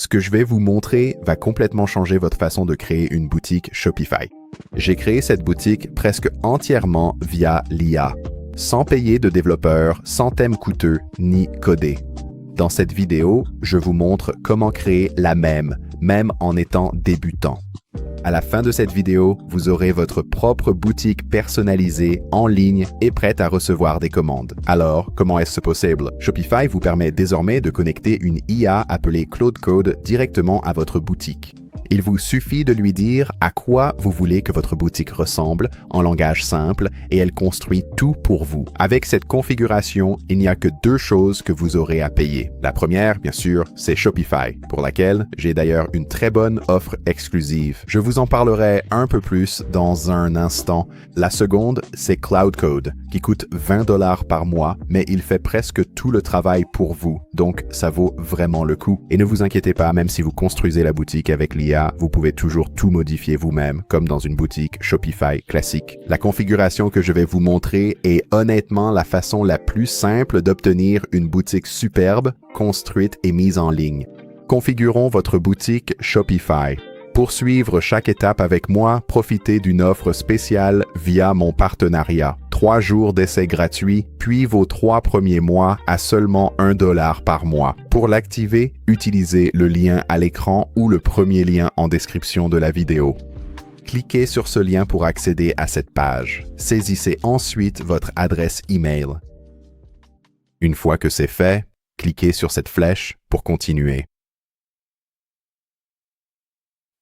Ce que je vais vous montrer va complètement changer votre façon de créer une boutique Shopify. J'ai créé cette boutique presque entièrement via l'IA, sans payer de développeurs, sans thème coûteux ni codé. Dans cette vidéo, je vous montre comment créer la même en étant débutant. À la fin de cette vidéo, vous aurez votre propre boutique personnalisée en ligne et prête à recevoir des commandes. Alors, comment est-ce possible? Shopify vous permet désormais de connecter une IA appelée Claude Code directement à votre boutique. Il vous suffit de lui dire à quoi vous voulez que votre boutique ressemble en langage simple et elle construit tout pour vous. Avec cette configuration, il n'y a que deux choses que vous aurez à payer. La première, bien sûr, c'est Shopify, pour laquelle j'ai d'ailleurs une très bonne offre exclusive. Je vous en parlerai un peu plus dans un instant. La seconde, c'est Cloud Code, qui coûte 20 $ par mois, mais il fait presque tout le travail pour vous. Donc, ça vaut vraiment le coup. Et ne vous inquiétez pas, même si vous construisez la boutique avec l'IA, vous pouvez toujours tout modifier vous-même, comme dans une boutique Shopify classique. La configuration que je vais vous montrer est honnêtement la façon la plus simple d'obtenir une boutique superbe, construite et mise en ligne. Configurons votre boutique Shopify. Pour suivre chaque étape avec moi, profitez d'une offre spéciale via mon partenariat. 3 jours d'essai gratuit, puis vos 3 premiers mois à seulement 1 $ par mois. Pour l'activer, utilisez le lien à l'écran ou le premier lien en description de la vidéo. Cliquez sur ce lien pour accéder à cette page. Saisissez ensuite votre adresse email. Une fois que c'est fait, cliquez sur cette flèche pour continuer.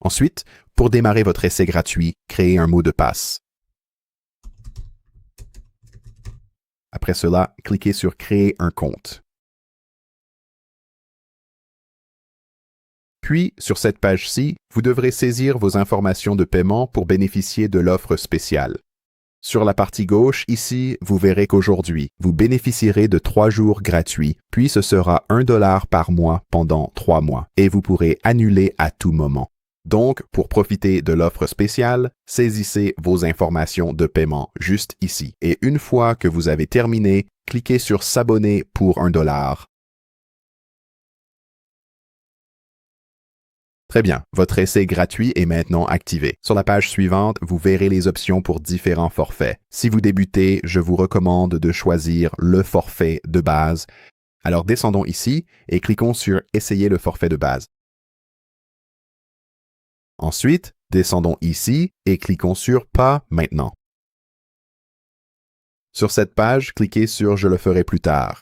Ensuite, pour démarrer votre essai gratuit, créez un mot de passe. Après cela, cliquez sur « Créer un compte ». Puis, sur cette page-ci, vous devrez saisir vos informations de paiement pour bénéficier de l'offre spéciale. Sur la partie gauche, ici, vous verrez qu'aujourd'hui, vous bénéficierez de 3 jours gratuits, puis ce sera 1 $ par mois pendant 3 mois, et vous pourrez annuler à tout moment. Donc, pour profiter de l'offre spéciale, saisissez vos informations de paiement juste ici. Et une fois que vous avez terminé, cliquez sur « S'abonner pour 1 $. Très bien, votre essai gratuit est maintenant activé. Sur la page suivante, vous verrez les options pour différents forfaits. Si vous débutez, je vous recommande de choisir le forfait de base. Alors descendons ici et cliquons sur « Essayer le forfait de base ». Ensuite, descendons ici et cliquons sur « Pas maintenant ». Sur cette page, cliquez sur « Je le ferai plus tard ».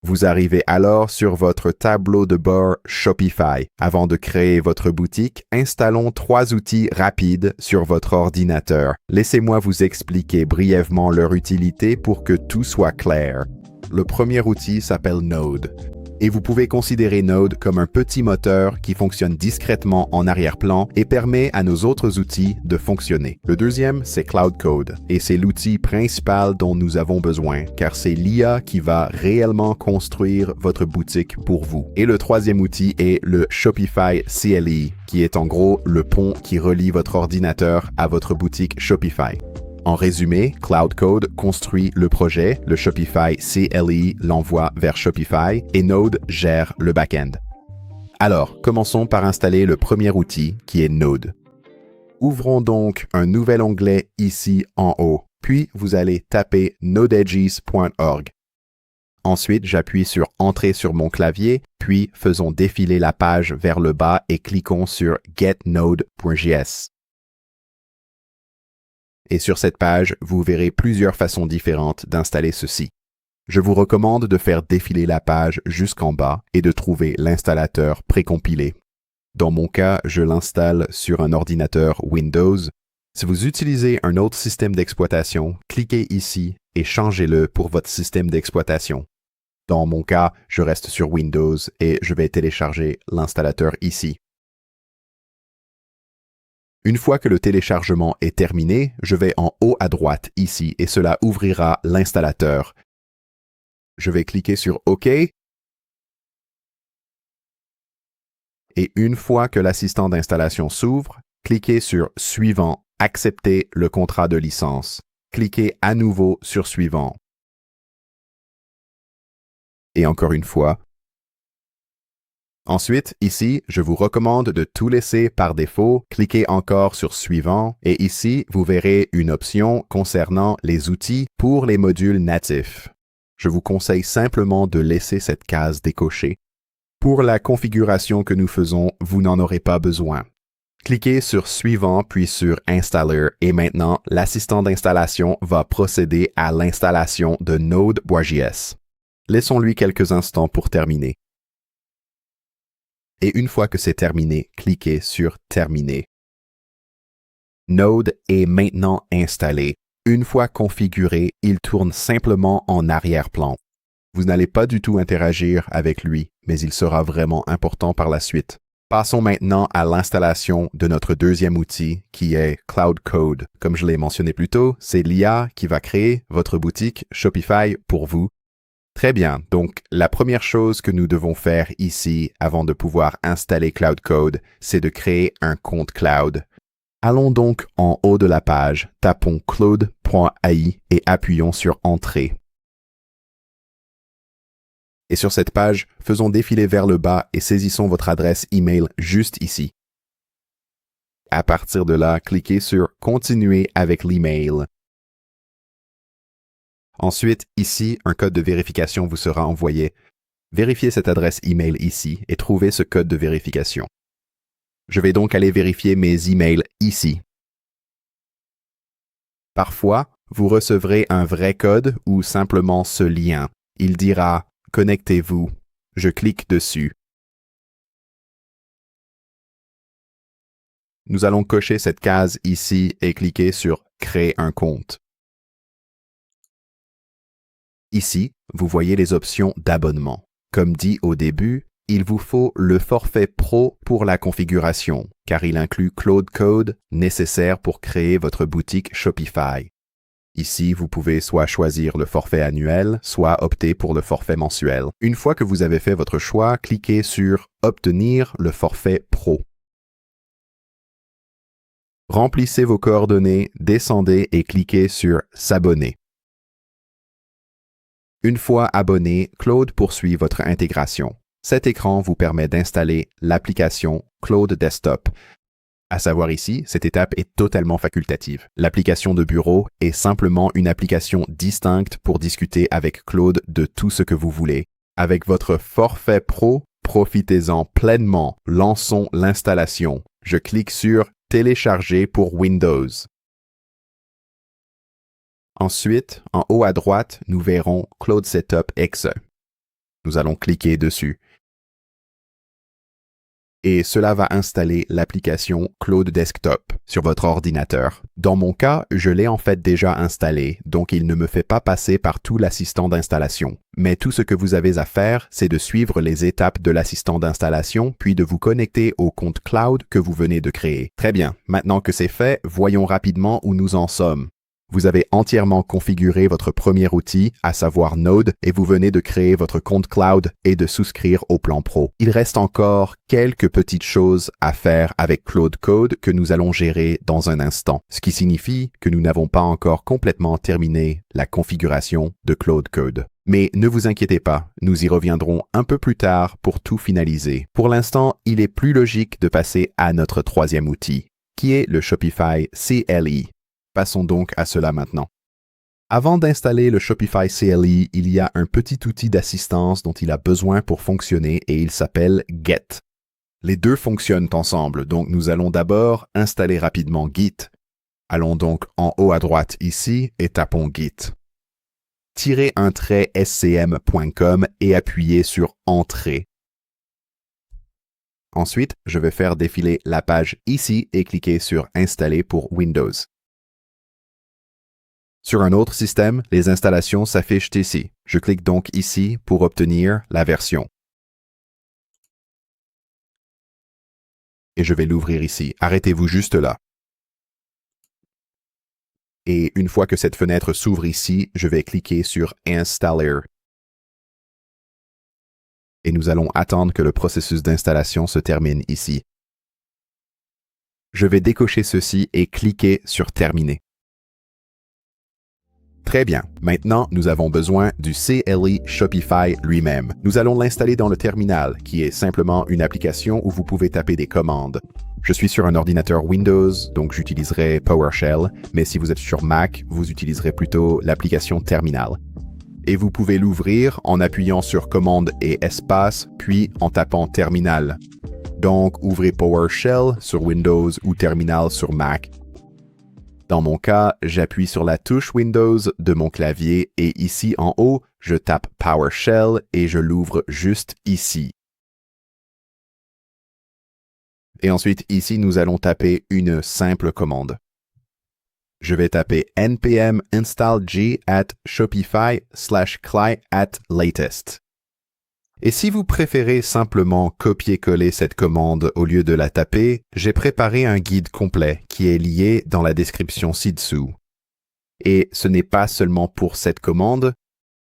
Vous arrivez alors sur votre tableau de bord Shopify. Avant de créer votre boutique, installons 3 outils rapides sur votre ordinateur. Laissez-moi vous expliquer brièvement leur utilité pour que tout soit clair. Le premier outil s'appelle Node. Et vous pouvez considérer Node comme un petit moteur qui fonctionne discrètement en arrière-plan et permet à nos autres outils de fonctionner. Le deuxième, c'est Cloud Code, et c'est l'outil principal dont nous avons besoin, car c'est l'IA qui va réellement construire votre boutique pour vous. Et le troisième outil est le Shopify CLI, qui est en gros le pont qui relie votre ordinateur à votre boutique Shopify. En résumé, Cloud Code construit le projet, le Shopify CLI l'envoie vers Shopify et Node gère le back-end. Alors, commençons par installer le premier outil qui est Node. Ouvrons donc un nouvel onglet ici en haut, puis vous allez taper nodeedges.org. Ensuite, j'appuie sur « Entrer » sur mon clavier, puis faisons défiler la page vers le bas et cliquons sur « getnode.js ». Et sur cette page, vous verrez plusieurs façons différentes d'installer ceci. Je vous recommande de faire défiler la page jusqu'en bas et de trouver l'installateur précompilé. Dans mon cas, je l'installe sur un ordinateur Windows. Si vous utilisez un autre système d'exploitation, cliquez ici et changez-le pour votre système d'exploitation. Dans mon cas, je reste sur Windows et je vais télécharger l'installateur ici. Une fois que le téléchargement est terminé, je vais en haut à droite ici et cela ouvrira l'installateur. Je vais cliquer sur OK. Et une fois que l'assistant d'installation s'ouvre, cliquez sur Suivant, accepter le contrat de licence. Cliquez à nouveau sur Suivant. et encore une fois. Ensuite, ici, je vous recommande de tout laisser par défaut, cliquez encore sur Suivant, et ici, vous verrez une option concernant les outils pour les modules natifs. Je vous conseille simplement de laisser cette case décochée. Pour la configuration que nous faisons, vous n'en aurez pas besoin. Cliquez sur Suivant puis sur Installer et maintenant, l'assistant d'installation va procéder à l'installation de Node.js. Laissons-lui quelques instants pour terminer. Et une fois que c'est terminé, cliquez sur Terminer. Node est maintenant installé. Une fois configuré, il tourne simplement en arrière-plan. Vous n'allez pas du tout interagir avec lui, mais il sera vraiment important par la suite. Passons maintenant à l'installation de notre deuxième outil qui est Cloud Code. Comme je l'ai mentionné plus tôt, c'est l'IA qui va créer votre boutique Shopify pour vous. Très bien, donc la première chose que nous devons faire ici avant de pouvoir installer Cloud Code, c'est de créer un compte cloud. Allons donc en haut de la page, tapons cloud.ai et appuyons sur Entrée. Et sur cette page, faisons défiler vers le bas et saisissons votre adresse email juste ici. À partir de là, cliquez sur Continuer avec l'email. Ensuite, ici, un code de vérification vous sera envoyé. Vérifiez cette adresse email ici et trouvez ce code de vérification. Je vais donc aller vérifier mes emails ici. Parfois, vous recevrez un vrai code ou simplement ce lien. Il dira « Connectez-vous ». Je clique dessus. Nous allons cocher cette case ici et cliquer sur « Créer un compte ». Ici, vous voyez les options d'abonnement. Comme dit au début, il vous faut le forfait Pro pour la configuration, car il inclut Cloud Code nécessaire pour créer votre boutique Shopify. Ici, vous pouvez soit choisir le forfait annuel, soit opter pour le forfait mensuel. Une fois que vous avez fait votre choix, cliquez sur « Obtenir le forfait Pro ». Remplissez vos coordonnées, descendez et cliquez sur « S'abonner ». Une fois abonné, Claude poursuit votre intégration. Cet écran vous permet d'installer l'application Claude Desktop. À savoir ici, cette étape est totalement facultative. L'application de bureau est simplement une application distincte pour discuter avec Claude de tout ce que vous voulez. Avec votre forfait pro, profitez-en pleinement. Lançons l'installation. Je clique sur « Télécharger pour Windows ». Ensuite, en haut à droite, nous verrons Claude Setup Exe. Nous allons cliquer dessus. Et cela va installer l'application Claude Desktop sur votre ordinateur. Dans mon cas, je l'ai en fait déjà installé, donc il ne me fait pas passer par tout l'assistant d'installation. Mais tout ce que vous avez à faire, c'est de suivre les étapes de l'assistant d'installation, puis de vous connecter au compte cloud que vous venez de créer. Très bien, maintenant que c'est fait, voyons rapidement où nous en sommes. Vous avez entièrement configuré votre premier outil, à savoir Node, et vous venez de créer votre compte cloud et de souscrire au plan pro. Il reste encore quelques petites choses à faire avec Cloud Code que nous allons gérer dans un instant, ce qui signifie que nous n'avons pas encore complètement terminé la configuration de Cloud Code. Mais ne vous inquiétez pas, nous y reviendrons un peu plus tard pour tout finaliser. Pour l'instant, il est plus logique de passer à notre troisième outil, qui est le Shopify CLI. Passons donc à cela maintenant. Avant d'installer le Shopify CLI, il y a un petit outil d'assistance dont il a besoin pour fonctionner et il s'appelle Get. Les deux fonctionnent ensemble, donc nous allons d'abord installer rapidement Git. Allons donc en haut à droite ici et tapons Git. Tirez un trait scm.com et appuyez sur Entrée. Ensuite, je vais faire défiler la page ici et cliquer sur Installer pour Windows. Sur un autre système, les installations s'affichent ici. Je clique donc ici pour obtenir la version. Et je vais l'ouvrir ici. Arrêtez-vous juste là. Et une fois que cette fenêtre s'ouvre ici, je vais cliquer sur Installer. Et nous allons attendre que le processus d'installation se termine ici. Je vais décocher ceci et cliquer sur Terminer. Très bien. Maintenant, nous avons besoin du CLI Shopify lui-même. Nous allons l'installer dans le terminal, qui est simplement une application où vous pouvez taper des commandes. Je suis sur un ordinateur Windows, donc j'utiliserai PowerShell, mais si vous êtes sur Mac, vous utiliserez plutôt l'application Terminal. Et vous pouvez l'ouvrir en appuyant sur commande et espace, puis en tapant Terminal. Donc, ouvrez PowerShell sur Windows ou Terminal sur Mac. Dans mon cas, j'appuie sur la touche Windows de mon clavier et ici en haut, je tape PowerShell et je l'ouvre juste ici. Et ensuite, ici, nous allons taper une simple commande. Je vais taper npm install g at shopify/cli at latest. Et si vous préférez simplement copier-coller cette commande au lieu de la taper, j'ai préparé un guide complet qui est lié dans la description ci-dessous. Et ce n'est pas seulement pour cette commande.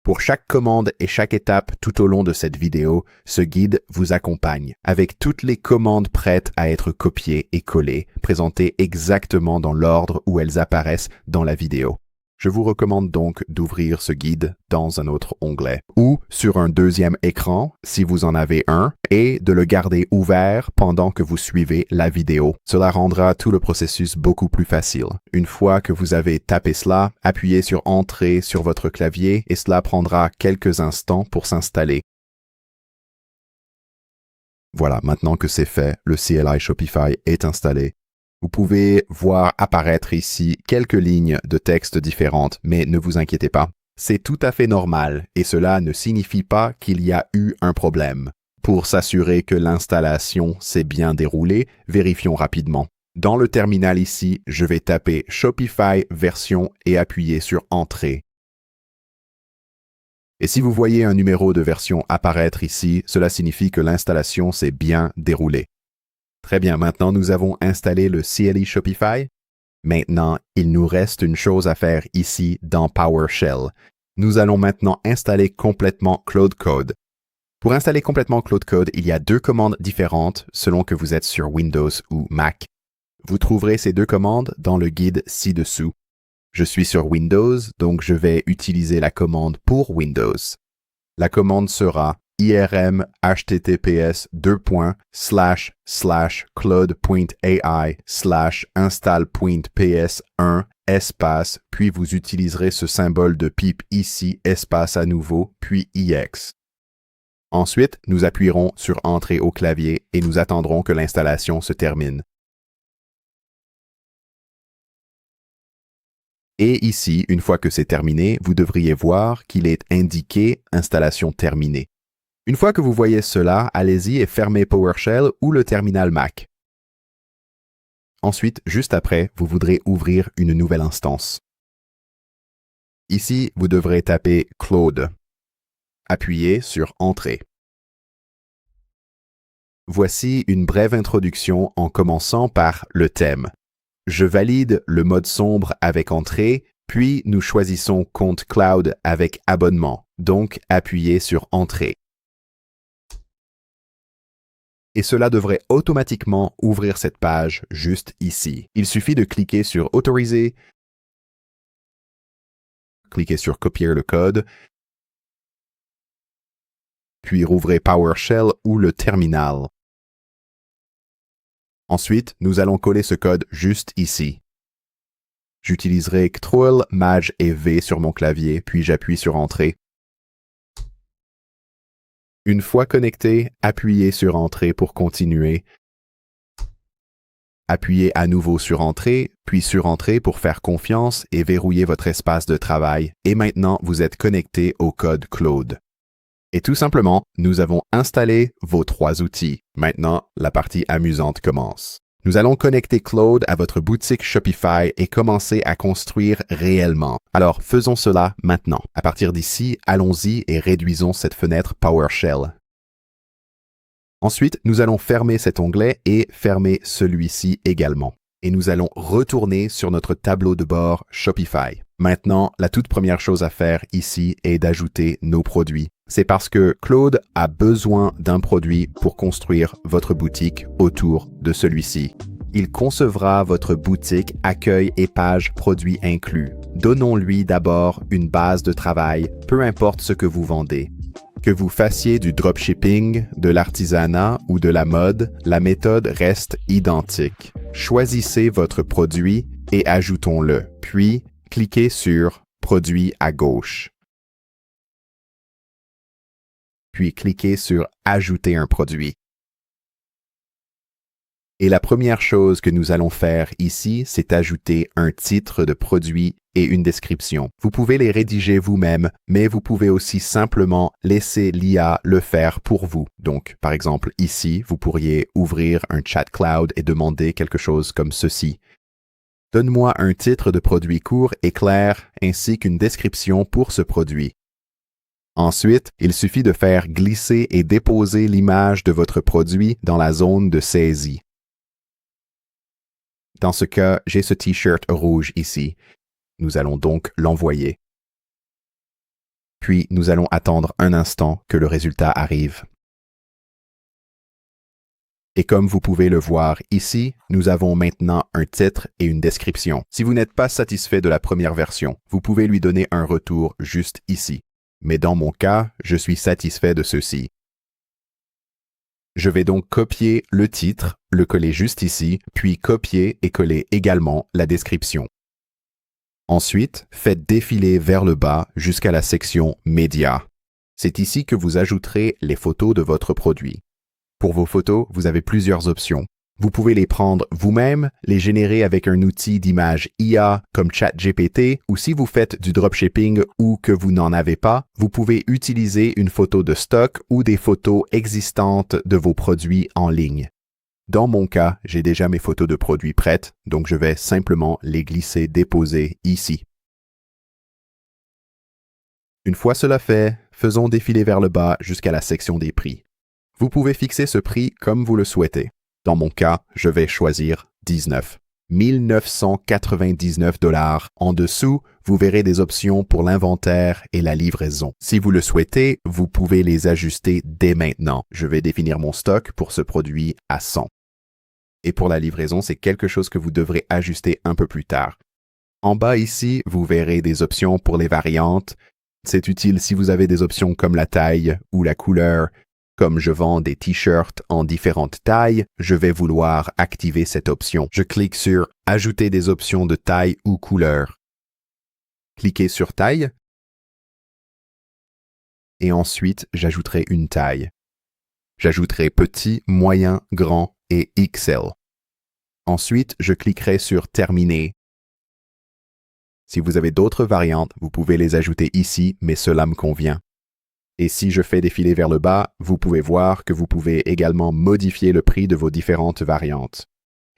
Pour chaque commande et chaque étape tout au long de cette vidéo, ce guide vous accompagne avec toutes les commandes prêtes à être copiées et collées, présentées exactement dans l'ordre où elles apparaissent dans la vidéo. Je vous recommande donc d'ouvrir ce guide dans un autre onglet ou sur un deuxième écran si vous en avez un et de le garder ouvert pendant que vous suivez la vidéo. Cela rendra tout le processus beaucoup plus facile. Une fois que vous avez tapé cela, appuyez sur Entrée sur votre clavier et cela prendra quelques instants pour s'installer. Voilà, maintenant que c'est fait, le CLI Shopify est installé. Vous pouvez voir apparaître ici quelques lignes de texte différentes, mais ne vous inquiétez pas. C'est tout à fait normal et cela ne signifie pas qu'il y a eu un problème. Pour s'assurer que l'installation s'est bien déroulée, vérifions rapidement. Dans le terminal ici, je vais taper Shopify version et appuyer sur Entrée. Et si vous voyez un numéro de version apparaître ici, cela signifie que l'installation s'est bien déroulée. Très bien, maintenant nous avons installé le CLI Shopify. Maintenant, il nous reste une chose à faire ici dans PowerShell. Nous allons maintenant installer complètement Claude Code. Pour installer complètement Claude Code, il y a deux commandes différentes selon que vous êtes sur Windows ou Mac. Vous trouverez ces deux commandes dans le guide ci-dessous. Je suis sur Windows, donc je vais utiliser la commande pour Windows. La commande sera irm https://claude.ai/install.ps1 espace, puis vous utiliserez ce symbole de pipe ici, espace à nouveau, puis ix. Ensuite, nous appuierons sur Entrée au clavier et nous attendrons que l'installation se termine. Et ici, une fois que c'est terminé, vous devriez voir qu'il est indiqué « Installation terminée ». Une fois que vous voyez cela, allez-y et fermez PowerShell ou le terminal Mac. Ensuite, juste après, vous voudrez ouvrir une nouvelle instance. Ici, vous devrez taper Claude. Appuyez sur Entrée. Voici une brève introduction en commençant par le thème. Je valide le mode sombre avec Entrée, puis nous choisissons Compte Cloud avec Abonnement, donc appuyez sur Entrée. Et cela devrait automatiquement ouvrir cette page juste ici. Il suffit de cliquer sur Autoriser, cliquez sur Copier le code, puis rouvrez PowerShell ou le terminal. Ensuite, nous allons coller ce code juste ici. J'utiliserai Ctrl, Maj et V sur mon clavier, puis j'appuie sur Entrée. Une fois connecté, appuyez sur Entrée pour continuer. Appuyez à nouveau sur Entrée, puis sur Entrée pour faire confiance et verrouiller votre espace de travail. Et maintenant, vous êtes connecté au code Claude. Et tout simplement, nous avons installé vos trois outils. Maintenant, la partie amusante commence. Nous allons connecter Claude à votre boutique Shopify et commencer à construire réellement. Alors, faisons cela maintenant. À partir d'ici, allons-y et réduisons cette fenêtre PowerShell. Ensuite, nous allons fermer cet onglet et fermer celui-ci également. Et nous allons retourner sur notre tableau de bord Shopify. Maintenant, la toute première chose à faire ici est d'ajouter nos produits. C'est parce que Claude a besoin d'un produit pour construire votre boutique autour de celui-ci. Il concevra votre boutique accueil et page produits inclus. Donnons-lui d'abord une base de travail, peu importe ce que vous vendez. Que vous fassiez du dropshipping, de l'artisanat ou de la mode, la méthode reste identique. Choisissez votre produit et ajoutons-le, puis cliquez sur « Produit » à gauche. Puis cliquez sur « Ajouter un produit ». Et la première chose que nous allons faire ici, c'est ajouter un titre de produit et une description. Vous pouvez les rédiger vous-même, mais vous pouvez aussi simplement laisser l'IA le faire pour vous. Donc, par exemple, ici, vous pourriez ouvrir un chat cloud et demander quelque chose comme ceci. Donne-moi un titre de produit court et clair, ainsi qu'une description pour ce produit. Ensuite, il suffit de faire glisser et déposer l'image de votre produit dans la zone de saisie. Dans ce cas, j'ai ce t-shirt rouge ici. Nous allons donc l'envoyer. Puis, nous allons attendre un instant que le résultat arrive. Et comme vous pouvez le voir ici, nous avons maintenant un titre et une description. Si vous n'êtes pas satisfait de la première version, vous pouvez lui donner un retour juste ici. Mais dans mon cas, je suis satisfait de ceci. Je vais donc copier le titre, le coller juste ici, puis copier et coller également la description. Ensuite, faites défiler vers le bas jusqu'à la section « Médias ». C'est ici que vous ajouterez les photos de votre produit. Pour vos photos, vous avez plusieurs options. Vous pouvez les prendre vous-même, les générer avec un outil d'image IA comme ChatGPT, ou si vous faites du dropshipping ou que vous n'en avez pas, vous pouvez utiliser une photo de stock ou des photos existantes de vos produits en ligne. Dans mon cas, j'ai déjà mes photos de produits prêtes, donc je vais simplement les glisser déposer ici. Une fois cela fait, faisons défiler vers le bas jusqu'à la section des prix. Vous pouvez fixer ce prix comme vous le souhaitez. Dans mon cas, je vais choisir 19. 1999 $. En dessous, vous verrez des options pour l'inventaire et la livraison. Si vous le souhaitez, vous pouvez les ajuster dès maintenant. Je vais définir mon stock pour ce produit à 100. Et pour la livraison, c'est quelque chose que vous devrez ajuster un peu plus tard. En bas ici, vous verrez des options pour les variantes. C'est utile si vous avez des options comme la taille ou la couleur. Comme je vends des t-shirts en différentes tailles, je vais vouloir activer cette option. Je clique sur « Ajouter des options de taille ou couleur ». Cliquez sur « Taille » et ensuite, j'ajouterai une taille. J'ajouterai petit, moyen, grand et XL. Ensuite, je cliquerai sur « Terminer ». Si vous avez d'autres variantes, vous pouvez les ajouter ici, mais cela me convient. Et si je fais défiler vers le bas, vous pouvez voir que vous pouvez également modifier le prix de vos différentes variantes.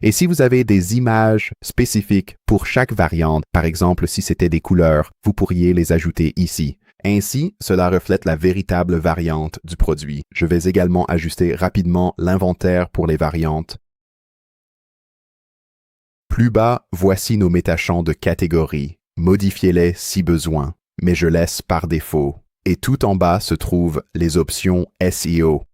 Et si vous avez des images spécifiques pour chaque variante, par exemple si c'était des couleurs, vous pourriez les ajouter ici. Ainsi, cela reflète la véritable variante du produit. Je vais également ajuster rapidement l'inventaire pour les variantes. Plus bas, voici nos métachamps de catégorie. Modifiez-les si besoin, mais je laisse par défaut. Et tout en bas se trouvent les options SEO.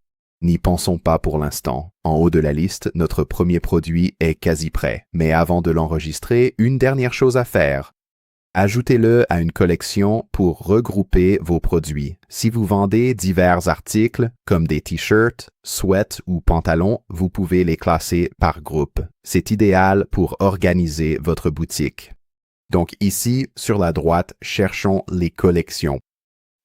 N'y pensons pas pour l'instant. En haut de la liste, notre premier produit est quasi prêt. Mais avant de l'enregistrer, une dernière chose à faire. Ajoutez-le à une collection pour regrouper vos produits. Si vous vendez divers articles, comme des t-shirts, sweats ou pantalons, vous pouvez les classer par groupe. C'est idéal pour organiser votre boutique. Donc ici, sur la droite, cherchons les collections.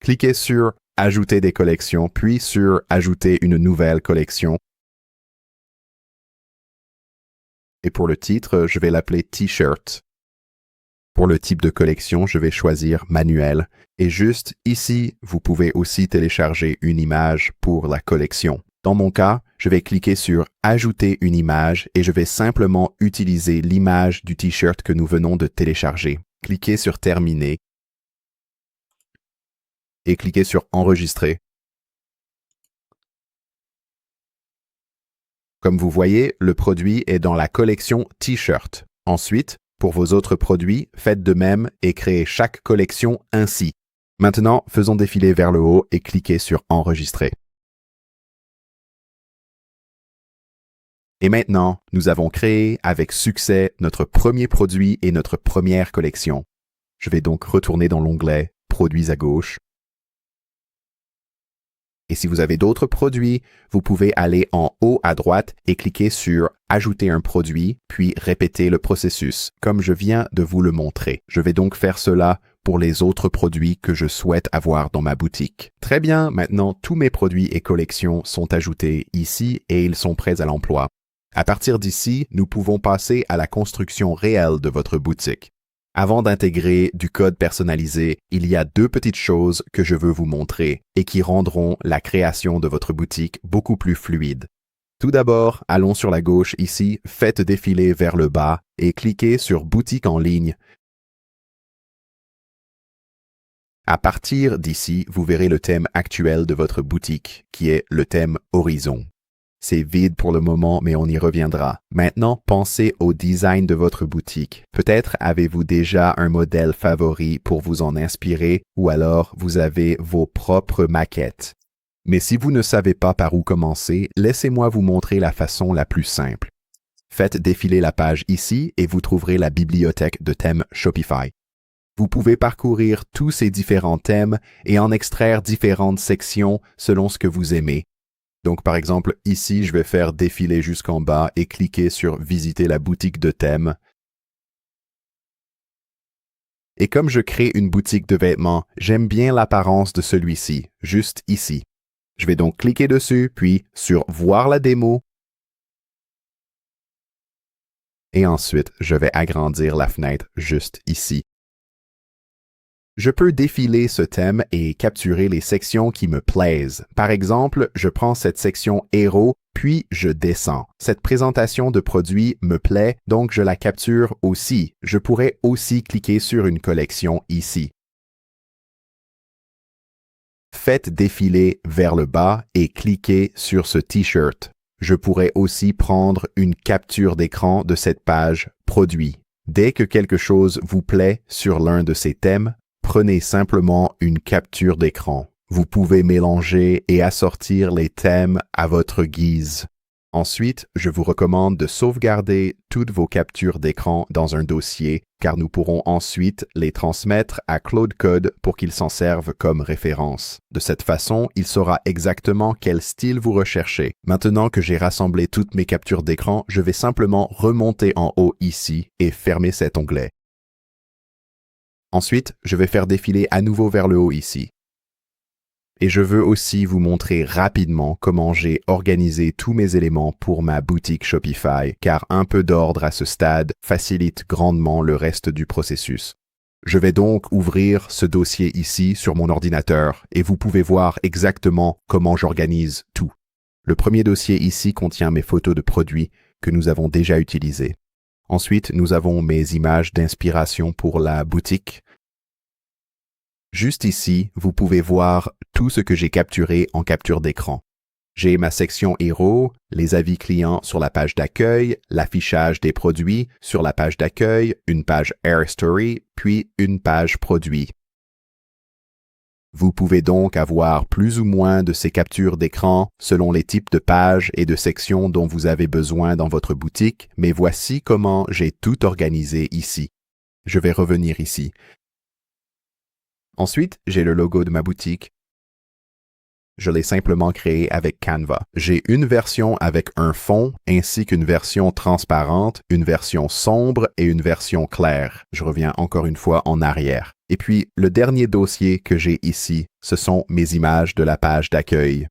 Cliquez sur « Ajouter des collections », puis sur « Ajouter une nouvelle collection ». Et pour le titre, je vais l'appeler « T-shirt ». Pour le type de collection, je vais choisir « Manuel ». Et juste ici, vous pouvez aussi télécharger une image pour la collection. Dans mon cas, je vais cliquer sur « Ajouter une image » et je vais simplement utiliser l'image du T-shirt que nous venons de télécharger. Cliquez sur « Terminer ». Et cliquez sur « Enregistrer ». Comme vous voyez, le produit est dans la collection T-shirt. Ensuite, pour vos autres produits, faites de même et créez chaque collection ainsi. Maintenant, faisons défiler vers le haut et cliquez sur « Enregistrer ». Et maintenant, nous avons créé avec succès notre premier produit et notre première collection. Je vais donc retourner dans l'onglet « Produits » à gauche. Et si vous avez d'autres produits, vous pouvez aller en haut à droite et cliquer sur « Ajouter un produit », puis répéter le processus, comme je viens de vous le montrer. Je vais donc faire cela pour les autres produits que je souhaite avoir dans ma boutique. Très bien, maintenant tous mes produits et collections sont ajoutés ici et ils sont prêts à l'emploi. À partir d'ici, nous pouvons passer à la construction réelle de votre boutique. Avant d'intégrer du code personnalisé, il y a deux petites choses que je veux vous montrer et qui rendront la création de votre boutique beaucoup plus fluide. Tout d'abord, allons sur la gauche ici, faites défiler vers le bas et cliquez sur Boutique en ligne. À partir d'ici, vous verrez le thème actuel de votre boutique, qui est le thème Horizon. C'est vide pour le moment, mais on y reviendra. Maintenant, pensez au design de votre boutique. Peut-être avez-vous déjà un modèle favori pour vous en inspirer, ou alors vous avez vos propres maquettes. Mais si vous ne savez pas par où commencer, laissez-moi vous montrer la façon la plus simple. Faites défiler la page ici et vous trouverez la bibliothèque de thèmes Shopify. Vous pouvez parcourir tous ces différents thèmes et en extraire différentes sections selon ce que vous aimez. Donc, par exemple, ici, je vais faire défiler jusqu'en bas et cliquer sur « Visiter la boutique de thèmes ». Et comme je crée une boutique de vêtements, j'aime bien l'apparence de celui-ci, juste ici. Je vais donc cliquer dessus, puis sur « Voir la démo ». Et ensuite, je vais agrandir la fenêtre juste ici. Je peux défiler ce thème et capturer les sections qui me plaisent. Par exemple, je prends cette section Héros, puis je descends. Cette présentation de produits me plaît, donc je la capture aussi. Je pourrais aussi cliquer sur une collection ici. Faites défiler vers le bas et cliquez sur ce T-shirt. Je pourrais aussi prendre une capture d'écran de cette page Produits. Dès que quelque chose vous plaît sur l'un de ces thèmes, prenez simplement une capture d'écran. Vous pouvez mélanger et assortir les thèmes à votre guise. Ensuite, je vous recommande de sauvegarder toutes vos captures d'écran dans un dossier, car nous pourrons ensuite les transmettre à Claude Code pour qu'il s'en serve comme référence. De cette façon, il saura exactement quel style vous recherchez. Maintenant que j'ai rassemblé toutes mes captures d'écran, je vais simplement remonter en haut ici et fermer cet onglet. Ensuite, je vais faire défiler à nouveau vers le haut ici. Et je veux aussi vous montrer rapidement comment j'ai organisé tous mes éléments pour ma boutique Shopify, car un peu d'ordre à ce stade facilite grandement le reste du processus. Je vais donc ouvrir ce dossier ici sur mon ordinateur et vous pouvez voir exactement comment j'organise tout. Le premier dossier ici contient mes photos de produits que nous avons déjà utilisées. Ensuite, nous avons mes images d'inspiration pour la boutique. Juste ici, vous pouvez voir tout ce que j'ai capturé en capture d'écran. J'ai ma section Héros, les avis clients sur la page d'accueil, l'affichage des produits sur la page d'accueil, une page Air Story, puis une page Produits. Vous pouvez donc avoir plus ou moins de ces captures d'écran selon les types de pages et de sections dont vous avez besoin dans votre boutique, mais voici comment j'ai tout organisé ici. Je vais revenir ici. Ensuite, j'ai le logo de ma boutique. Je l'ai simplement créé avec Canva. J'ai une version avec un fond ainsi qu'une version transparente, une version sombre et une version claire. Je reviens encore une fois en arrière. Et puis, le dernier dossier que j'ai ici, ce sont mes images de la page d'accueil.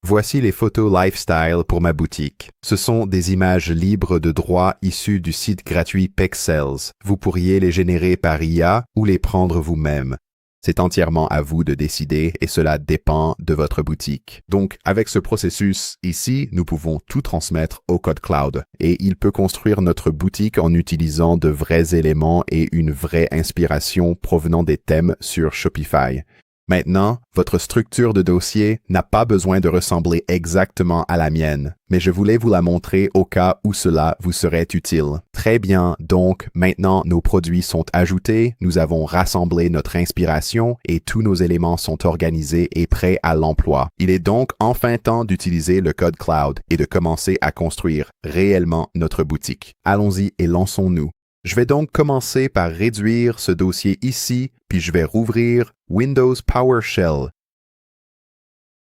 Voici les photos lifestyle pour ma boutique. Ce sont des images libres de droit issues du site gratuit Pexels. Vous pourriez les générer par IA ou les prendre vous-même. C'est entièrement à vous de décider et cela dépend de votre boutique. Donc, avec ce processus ici, nous pouvons tout transmettre au code cloud et il peut construire notre boutique en utilisant de vrais éléments et une vraie inspiration provenant des thèmes sur Shopify. Maintenant, votre structure de dossier n'a pas besoin de ressembler exactement à la mienne, mais je voulais vous la montrer au cas où cela vous serait utile. Très bien, donc maintenant nos produits sont ajoutés, nous avons rassemblé notre inspiration et tous nos éléments sont organisés et prêts à l'emploi. Il est donc enfin temps d'utiliser le code cloud et de commencer à construire réellement notre boutique. Allons-y et lançons-nous. Je vais donc commencer par réduire ce dossier ici, puis je vais rouvrir Windows PowerShell.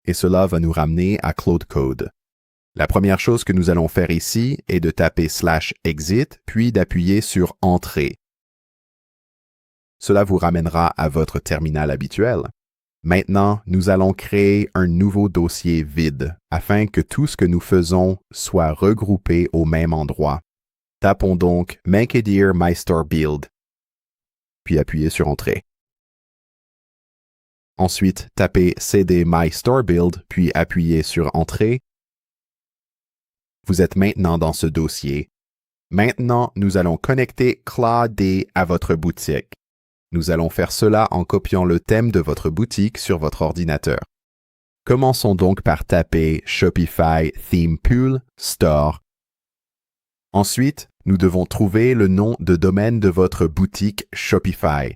Et cela va nous ramener à Claude Code. La première chose que nous allons faire ici est de taper /exit, puis d'appuyer sur Entrée. Cela vous ramènera à votre terminal habituel. Maintenant, nous allons créer un nouveau dossier vide, afin que tout ce que nous faisons soit regroupé au même endroit. Tapons donc Make My Store Build, puis appuyez sur Entrée. Ensuite, tapez CD My Store Build, puis appuyez sur Entrée. Vous êtes maintenant dans ce dossier. Maintenant, nous allons connecter Claude à votre boutique. Nous allons faire cela en copiant le thème de votre boutique sur votre ordinateur. Commençons donc par taper Shopify Theme Pool Store. Ensuite, nous devons trouver le nom de domaine de votre boutique Shopify.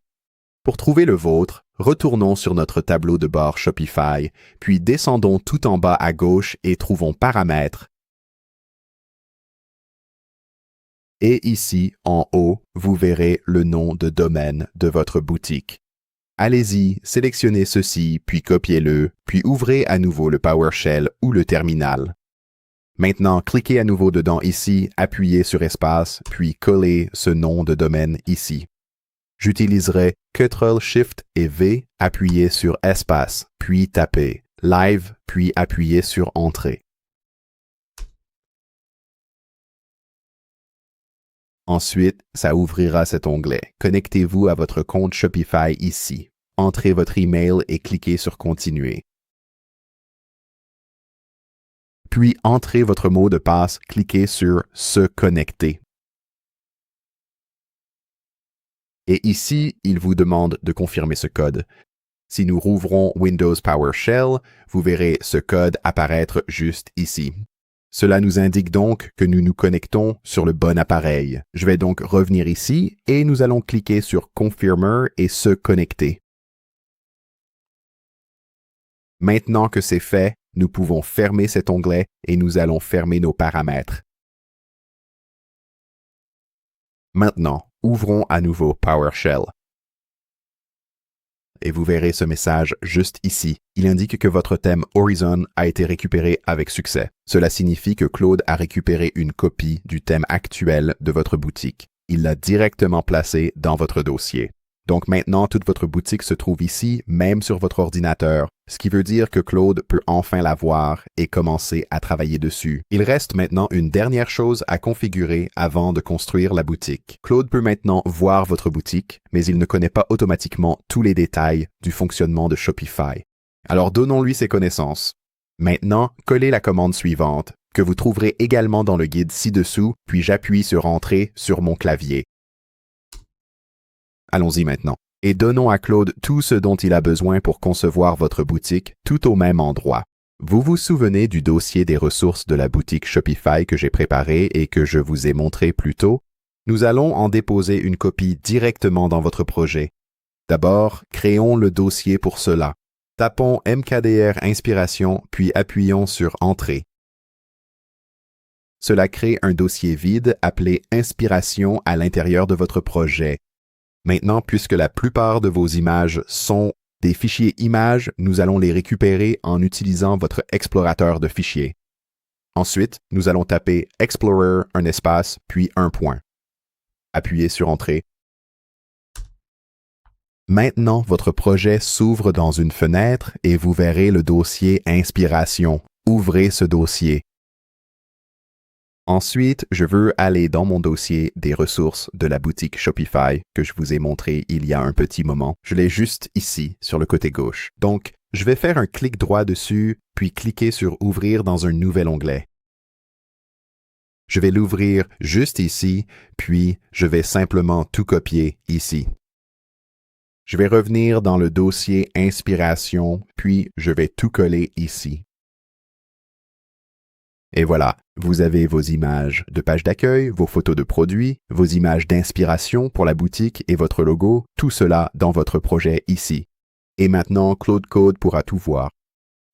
Pour trouver le vôtre, retournons sur notre tableau de bord Shopify, puis descendons tout en bas à gauche et trouvons Paramètres. Et ici, en haut, vous verrez le nom de domaine de votre boutique. Allez-y, sélectionnez ceci, puis copiez-le, puis ouvrez à nouveau le PowerShell ou le terminal. Maintenant, cliquez à nouveau dedans ici, appuyez sur Espace, puis collez ce nom de domaine ici. J'utiliserai Ctrl, Shift et V, appuyez sur Espace, puis tapez Live, puis appuyez sur Entrée. Ensuite, ça ouvrira cet onglet. Connectez-vous à votre compte Shopify ici. Entrez votre email et cliquez sur Continuer. Puis entrez votre mot de passe, cliquez sur Se connecter. Et ici, il vous demande de confirmer ce code. Si nous rouvrons Windows PowerShell, vous verrez ce code apparaître juste ici. Cela nous indique donc que nous nous connectons sur le bon appareil. Je vais donc revenir ici et nous allons cliquer sur Confirmer et Se connecter. Maintenant que c'est fait, nous pouvons fermer cet onglet et nous allons fermer nos paramètres. Maintenant, ouvrons à nouveau PowerShell. Et vous verrez ce message juste ici. Il indique que votre thème Horizon a été récupéré avec succès. Cela signifie que Claude a récupéré une copie du thème actuel de votre boutique. Il l'a directement placé dans votre dossier. Donc maintenant, toute votre boutique se trouve ici, même sur votre ordinateur, ce qui veut dire que Claude peut enfin la voir et commencer à travailler dessus. Il reste maintenant une dernière chose à configurer avant de construire la boutique. Claude peut maintenant voir votre boutique, mais il ne connaît pas automatiquement tous les détails du fonctionnement de Shopify. Alors donnons-lui ses connaissances. Maintenant, collez la commande suivante, que vous trouverez également dans le guide ci-dessous, puis j'appuie sur Entrée sur mon clavier. Allons-y maintenant. Et donnons à Claude tout ce dont il a besoin pour concevoir votre boutique tout au même endroit. Vous vous souvenez du dossier des ressources de la boutique Shopify que j'ai préparé et que je vous ai montré plus tôt? Nous allons en déposer une copie directement dans votre projet. D'abord, créons le dossier pour cela. Tapons mkdr Inspiration, puis appuyons sur Entrée. Cela crée un dossier vide appelé Inspiration à l'intérieur de votre projet. Maintenant, puisque la plupart de vos images sont des fichiers images, nous allons les récupérer en utilisant votre explorateur de fichiers. Ensuite, nous allons taper Explorer, un espace, puis un point. Appuyez sur Entrée. Maintenant, votre projet s'ouvre dans une fenêtre et vous verrez le dossier Inspiration. Ouvrez ce dossier. Ensuite, je veux aller dans mon dossier des ressources de la boutique Shopify que je vous ai montré il y a un petit moment. Je l'ai juste ici, sur le côté gauche. Donc, je vais faire un clic droit dessus, puis cliquer sur Ouvrir dans un nouvel onglet. Je vais l'ouvrir juste ici, puis je vais simplement tout copier ici. Je vais revenir dans le dossier Inspiration, puis je vais tout coller ici. Et voilà, vous avez vos images de page d'accueil, vos photos de produits, vos images d'inspiration pour la boutique et votre logo, tout cela dans votre projet ici. Et maintenant, Claude Code pourra tout voir.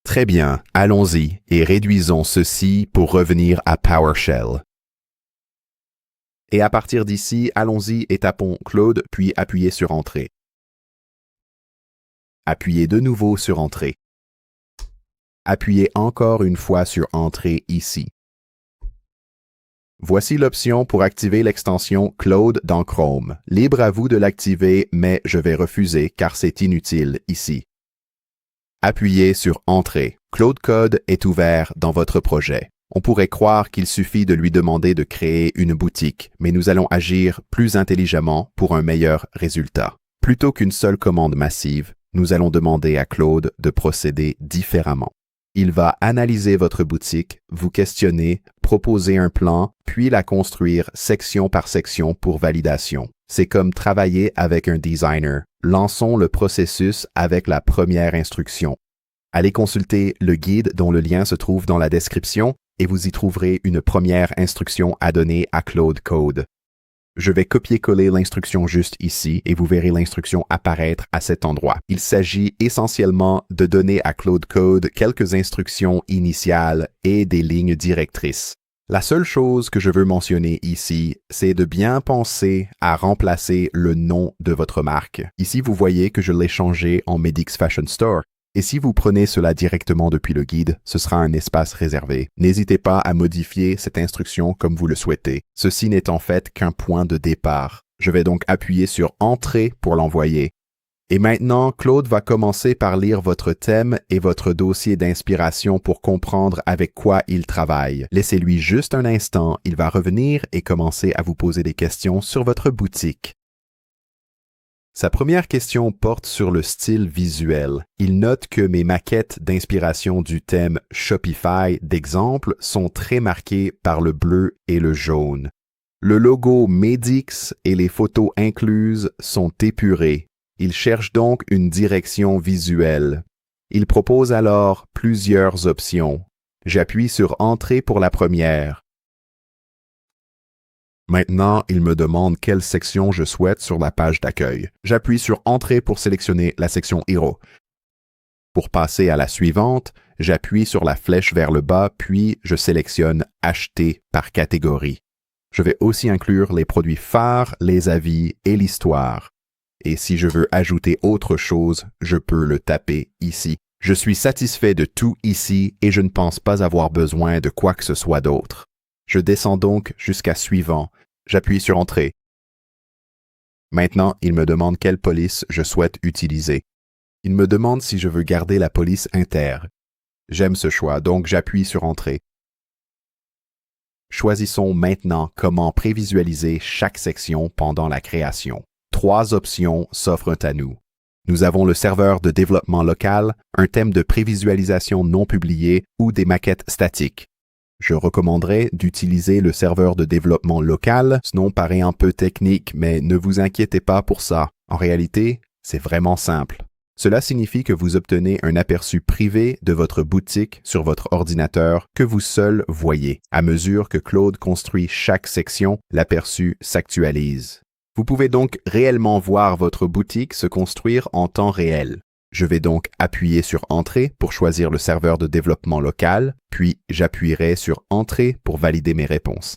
Très bien, allons-y et réduisons ceci pour revenir à PowerShell. Et à partir d'ici, allons-y et tapons Claude, puis appuyez sur Entrée. Appuyez de nouveau sur Entrée. Appuyez encore une fois sur Entrée ici. Voici l'option pour activer l'extension Claude dans Chrome. Libre à vous de l'activer, mais je vais refuser car c'est inutile ici. Appuyez sur Entrée. Claude Code est ouvert dans votre projet. On pourrait croire qu'il suffit de lui demander de créer une boutique, mais nous allons agir plus intelligemment pour un meilleur résultat. Plutôt qu'une seule commande massive, nous allons demander à Claude de procéder différemment. Il va analyser votre boutique, vous questionner, proposer un plan, puis la construire section par section pour validation. C'est comme travailler avec un designer. Lançons le processus avec la première instruction. Allez consulter le guide dont le lien se trouve dans la description et vous y trouverez une première instruction à donner à Claude Code. Je vais copier-coller l'instruction juste ici et vous verrez l'instruction apparaître à cet endroit. Il s'agit essentiellement de donner à Claude Code quelques instructions initiales et des lignes directrices. La seule chose que je veux mentionner ici, c'est de bien penser à remplacer le nom de votre marque. Ici, vous voyez que je l'ai changé en Medix Fashion Store. Et si vous prenez cela directement depuis le guide, ce sera un espace réservé. N'hésitez pas à modifier cette instruction comme vous le souhaitez. Ceci n'est en fait qu'un point de départ. Je vais donc appuyer sur Entrée pour l'envoyer. Et maintenant, Claude va commencer par lire votre thème et votre dossier d'inspiration pour comprendre avec quoi il travaille. Laissez-lui juste un instant, il va revenir et commencer à vous poser des questions sur votre boutique. Sa première question porte sur le style visuel. Il note que mes maquettes d'inspiration du thème Shopify d'exemple sont très marquées par le bleu et le jaune. Le logo Medix et les photos incluses sont épurées. Il cherche donc une direction visuelle. Il propose alors plusieurs options. J'appuie sur Entrée pour la première. Maintenant, il me demande quelle section je souhaite sur la page d'accueil. J'appuie sur Entrée pour sélectionner la section Hero. Pour passer à la suivante, j'appuie sur la flèche vers le bas, puis je sélectionne Acheter par catégorie. Je vais aussi inclure les produits phares, les avis et l'histoire. Et si je veux ajouter autre chose, je peux le taper ici. Je suis satisfait de tout ici et je ne pense pas avoir besoin de quoi que ce soit d'autre. Je descends donc jusqu'à Suivant. J'appuie sur Entrée. Maintenant, il me demande quelle police je souhaite utiliser. Il me demande si je veux garder la police Inter. J'aime ce choix, donc j'appuie sur Entrée. Choisissons maintenant comment prévisualiser chaque section pendant la création. 3 options s'offrent à nous. Nous avons le serveur de développement local, un thème de prévisualisation non publié ou des maquettes statiques. Je recommanderais d'utiliser le serveur de développement local. Ce nom paraît un peu technique, mais ne vous inquiétez pas pour ça. En réalité, c'est vraiment simple. Cela signifie que vous obtenez un aperçu privé de votre boutique sur votre ordinateur que vous seul voyez. À mesure que Claude construit chaque section, l'aperçu s'actualise. Vous pouvez donc réellement voir votre boutique se construire en temps réel. Je vais donc appuyer sur Entrée pour choisir le serveur de développement local, puis j'appuierai sur Entrée pour valider mes réponses.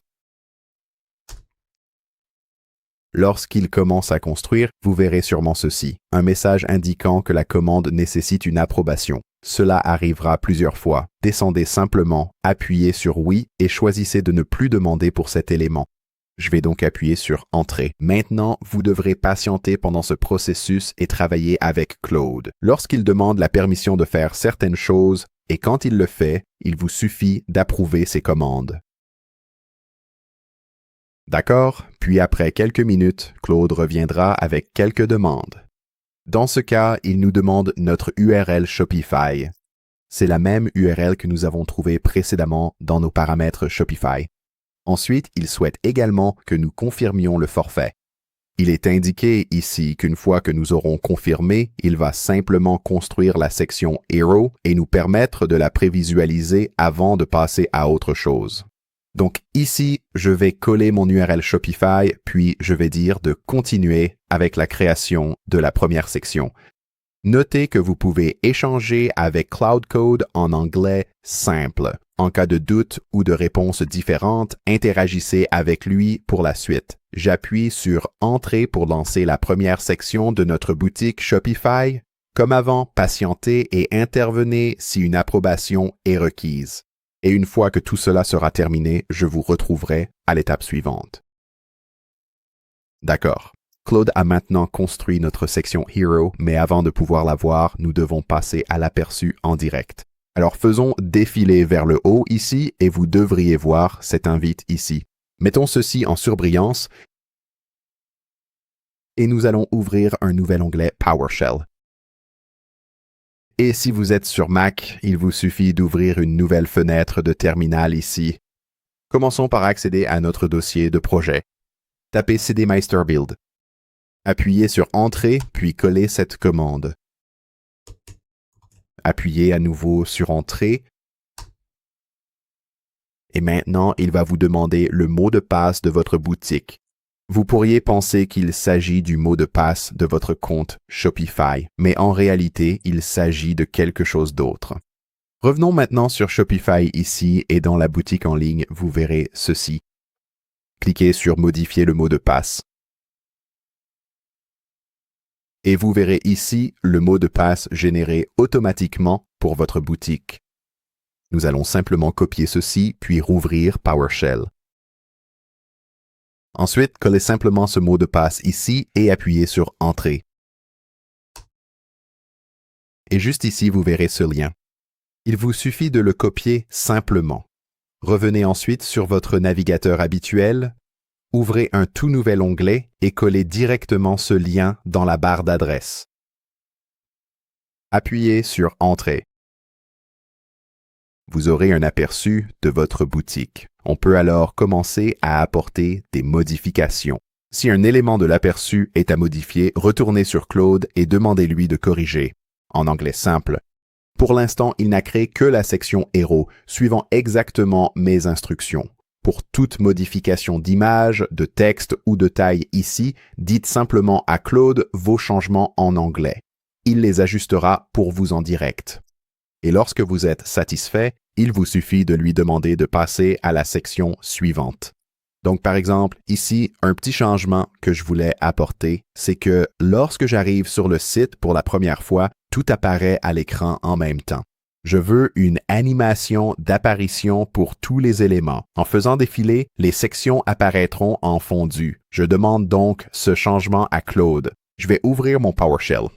Lorsqu'il commence à construire, vous verrez sûrement ceci, un message indiquant que la commande nécessite une approbation. Cela arrivera plusieurs fois. Descendez simplement, appuyez sur Oui et choisissez de ne plus demander pour cet élément. Je vais donc appuyer sur Entrée. Maintenant, vous devrez patienter pendant ce processus et travailler avec Claude. Lorsqu'il demande la permission de faire certaines choses, et quand il le fait, il vous suffit d'approuver ses commandes. D'accord? Puis après quelques minutes, Claude reviendra avec quelques demandes. Dans ce cas, il nous demande notre URL Shopify. C'est la même URL que nous avons trouvée précédemment dans nos paramètres Shopify. Ensuite, il souhaite également que nous confirmions le forfait. Il est indiqué ici qu'une fois que nous aurons confirmé, il va simplement construire la section Hero et nous permettre de la prévisualiser avant de passer à autre chose. Donc ici, je vais coller mon URL Shopify, puis je vais dire de continuer avec la création de la première section. Notez que vous pouvez échanger avec Cloud Code en anglais simple. En cas de doute ou de réponse différente, interagissez avec lui pour la suite. J'appuie sur Entrée pour lancer la première section de notre boutique Shopify. Comme avant, patientez et intervenez si une approbation est requise. Et une fois que tout cela sera terminé, je vous retrouverai à l'étape suivante. D'accord. Claude a maintenant construit notre section Hero, mais avant de pouvoir la voir, nous devons passer à l'aperçu en direct. Alors faisons défiler vers le haut ici et vous devriez voir cette invite ici. Mettons ceci en surbrillance et nous allons ouvrir un nouvel onglet PowerShell. Et si vous êtes sur Mac, il vous suffit d'ouvrir une nouvelle fenêtre de terminal ici. Commençons par accéder à notre dossier de projet. Tapez cdmeister build. Appuyez sur Entrée, puis collez cette commande. Appuyez à nouveau sur Entrée. Et maintenant, il va vous demander le mot de passe de votre boutique. Vous pourriez penser qu'il s'agit du mot de passe de votre compte Shopify, mais en réalité, il s'agit de quelque chose d'autre. Revenons maintenant sur Shopify ici et dans la boutique en ligne, vous verrez ceci. Cliquez sur Modifier le mot de passe. Et vous verrez ici le mot de passe généré automatiquement pour votre boutique. Nous allons simplement copier ceci, puis rouvrir PowerShell. Ensuite, collez simplement ce mot de passe ici et appuyez sur Entrée. Et juste ici, vous verrez ce lien. Il vous suffit de le copier simplement. Revenez ensuite sur votre navigateur habituel, ouvrez un tout nouvel onglet et collez directement ce lien dans la barre d'adresse. Appuyez sur Entrée. Vous aurez un aperçu de votre boutique. On peut alors commencer à apporter des modifications. Si un élément de l'aperçu est à modifier, retournez sur Claude et demandez-lui de corriger. En anglais simple. Pour l'instant, il n'a créé que la section Hero, suivant exactement mes instructions. Pour toute modification d'image, de texte ou de taille ici, dites simplement à Claude vos changements en anglais. Il les ajustera pour vous en direct. Et lorsque vous êtes satisfait, il vous suffit de lui demander de passer à la section suivante. Donc par exemple, ici, un petit changement que je voulais apporter, c'est que lorsque j'arrive sur le site pour la première fois, tout apparaît à l'écran en même temps. Je veux une animation d'apparition pour tous les éléments. En faisant défiler, les sections apparaîtront en fondu. Je demande donc ce changement à Claude. Je vais ouvrir mon PowerShell.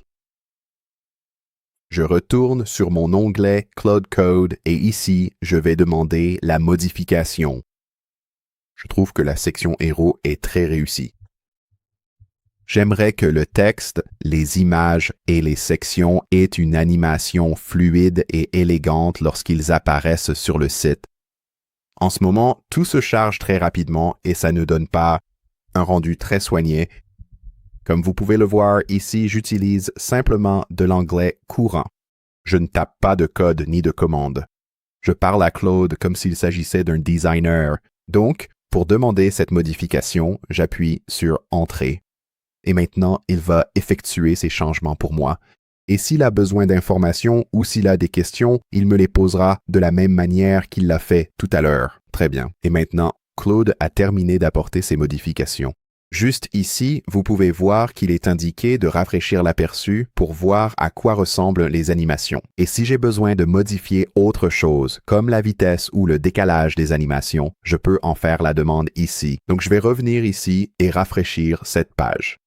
Je retourne sur mon onglet Cloud Code et ici, je vais demander la modification. Je trouve que la section Hero est très réussie. J'aimerais que le texte, les images et les sections aient une animation fluide et élégante lorsqu'ils apparaissent sur le site. En ce moment, tout se charge très rapidement et ça ne donne pas un rendu très soigné. Comme vous pouvez le voir ici, j'utilise simplement de l'anglais courant. Je ne tape pas de code ni de commande. Je parle à Claude comme s'il s'agissait d'un designer. Donc, pour demander cette modification, j'appuie sur Entrée. Et maintenant, il va effectuer ces changements pour moi. Et s'il a besoin d'informations ou s'il a des questions, il me les posera de la même manière qu'il l'a fait tout à l'heure. Très bien. Et maintenant, Claude a terminé d'apporter ses modifications. Juste ici, vous pouvez voir qu'il est indiqué de rafraîchir l'aperçu pour voir à quoi ressemblent les animations. Et si j'ai besoin de modifier autre chose, comme la vitesse ou le décalage des animations, je peux en faire la demande ici. Donc je vais revenir ici et rafraîchir cette page.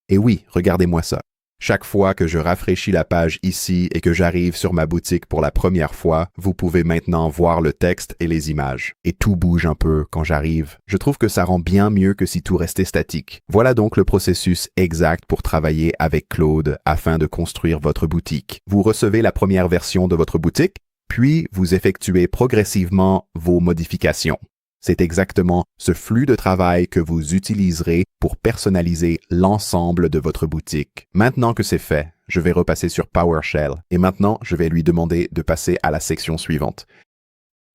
Et oui, regardez-moi ça. Chaque fois que je rafraîchis la page ici et que j'arrive sur ma boutique pour la première fois, vous pouvez maintenant voir le texte et les images. Et tout bouge un peu quand j'arrive. Je trouve que ça rend bien mieux que si tout restait statique. Voilà donc le processus exact pour travailler avec Claude afin de construire votre boutique. Vous recevez la première version de votre boutique, puis vous effectuez progressivement vos modifications. C'est exactement ce flux de travail que vous utiliserez pour personnaliser l'ensemble de votre boutique. Maintenant que c'est fait, je vais repasser sur PowerShell et maintenant je vais lui demander de passer à la section suivante.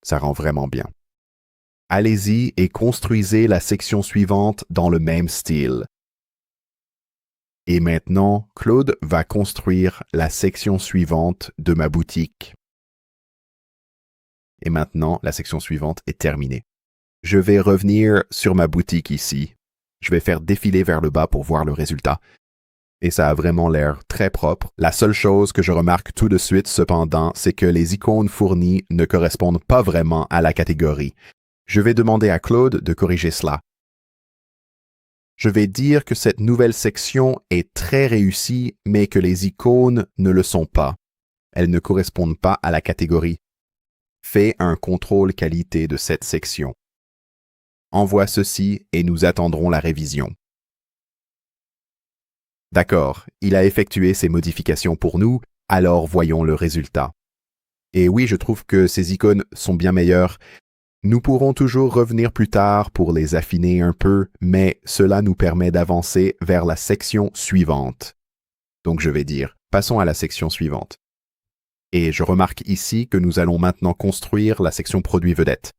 Ça rend vraiment bien. Allez-y et construisez la section suivante dans le même style. Et maintenant, Claude va construire la section suivante de ma boutique. Et maintenant, la section suivante est terminée. Je vais revenir sur ma boutique ici. Je vais faire défiler vers le bas pour voir le résultat. Et ça a vraiment l'air très propre. La seule chose que je remarque tout de suite, cependant, c'est que les icônes fournies ne correspondent pas vraiment à la catégorie. Je vais demander à Claude de corriger cela. Je vais dire que cette nouvelle section est très réussie, mais que les icônes ne le sont pas. Elles ne correspondent pas à la catégorie. Fais un contrôle qualité de cette section. Envoie ceci et nous attendrons la révision. D'accord, il a effectué ces modifications pour nous, alors voyons le résultat. Et oui, je trouve que ces icônes sont bien meilleures. Nous pourrons toujours revenir plus tard pour les affiner un peu, mais cela nous permet d'avancer vers la section suivante. Donc je vais dire, passons à la section suivante. Et je remarque ici que nous allons maintenant construire la section produits vedettes.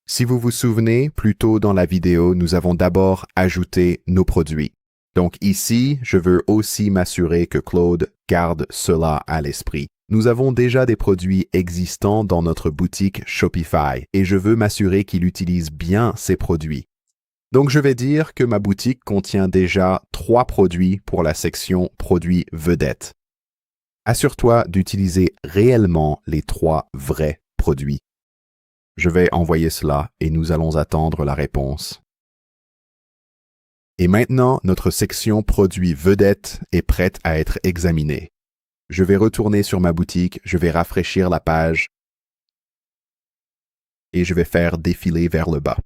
Si vous vous souvenez, plus tôt dans la vidéo, nous avons d'abord ajouté nos produits. Donc ici, je veux aussi m'assurer que Claude garde cela à l'esprit. Nous avons déjà des produits existants dans notre boutique Shopify et je veux m'assurer qu'il utilise bien ces produits. Donc je vais dire que ma boutique contient déjà 3 produits pour la section produits vedettes. Assure-toi d'utiliser réellement les 3 vrais produits. Je vais envoyer cela et nous allons attendre la réponse. Et maintenant, notre section produits vedettes est prête à être examinée. Je vais retourner sur ma boutique, je vais rafraîchir la page et je vais faire défiler vers le bas.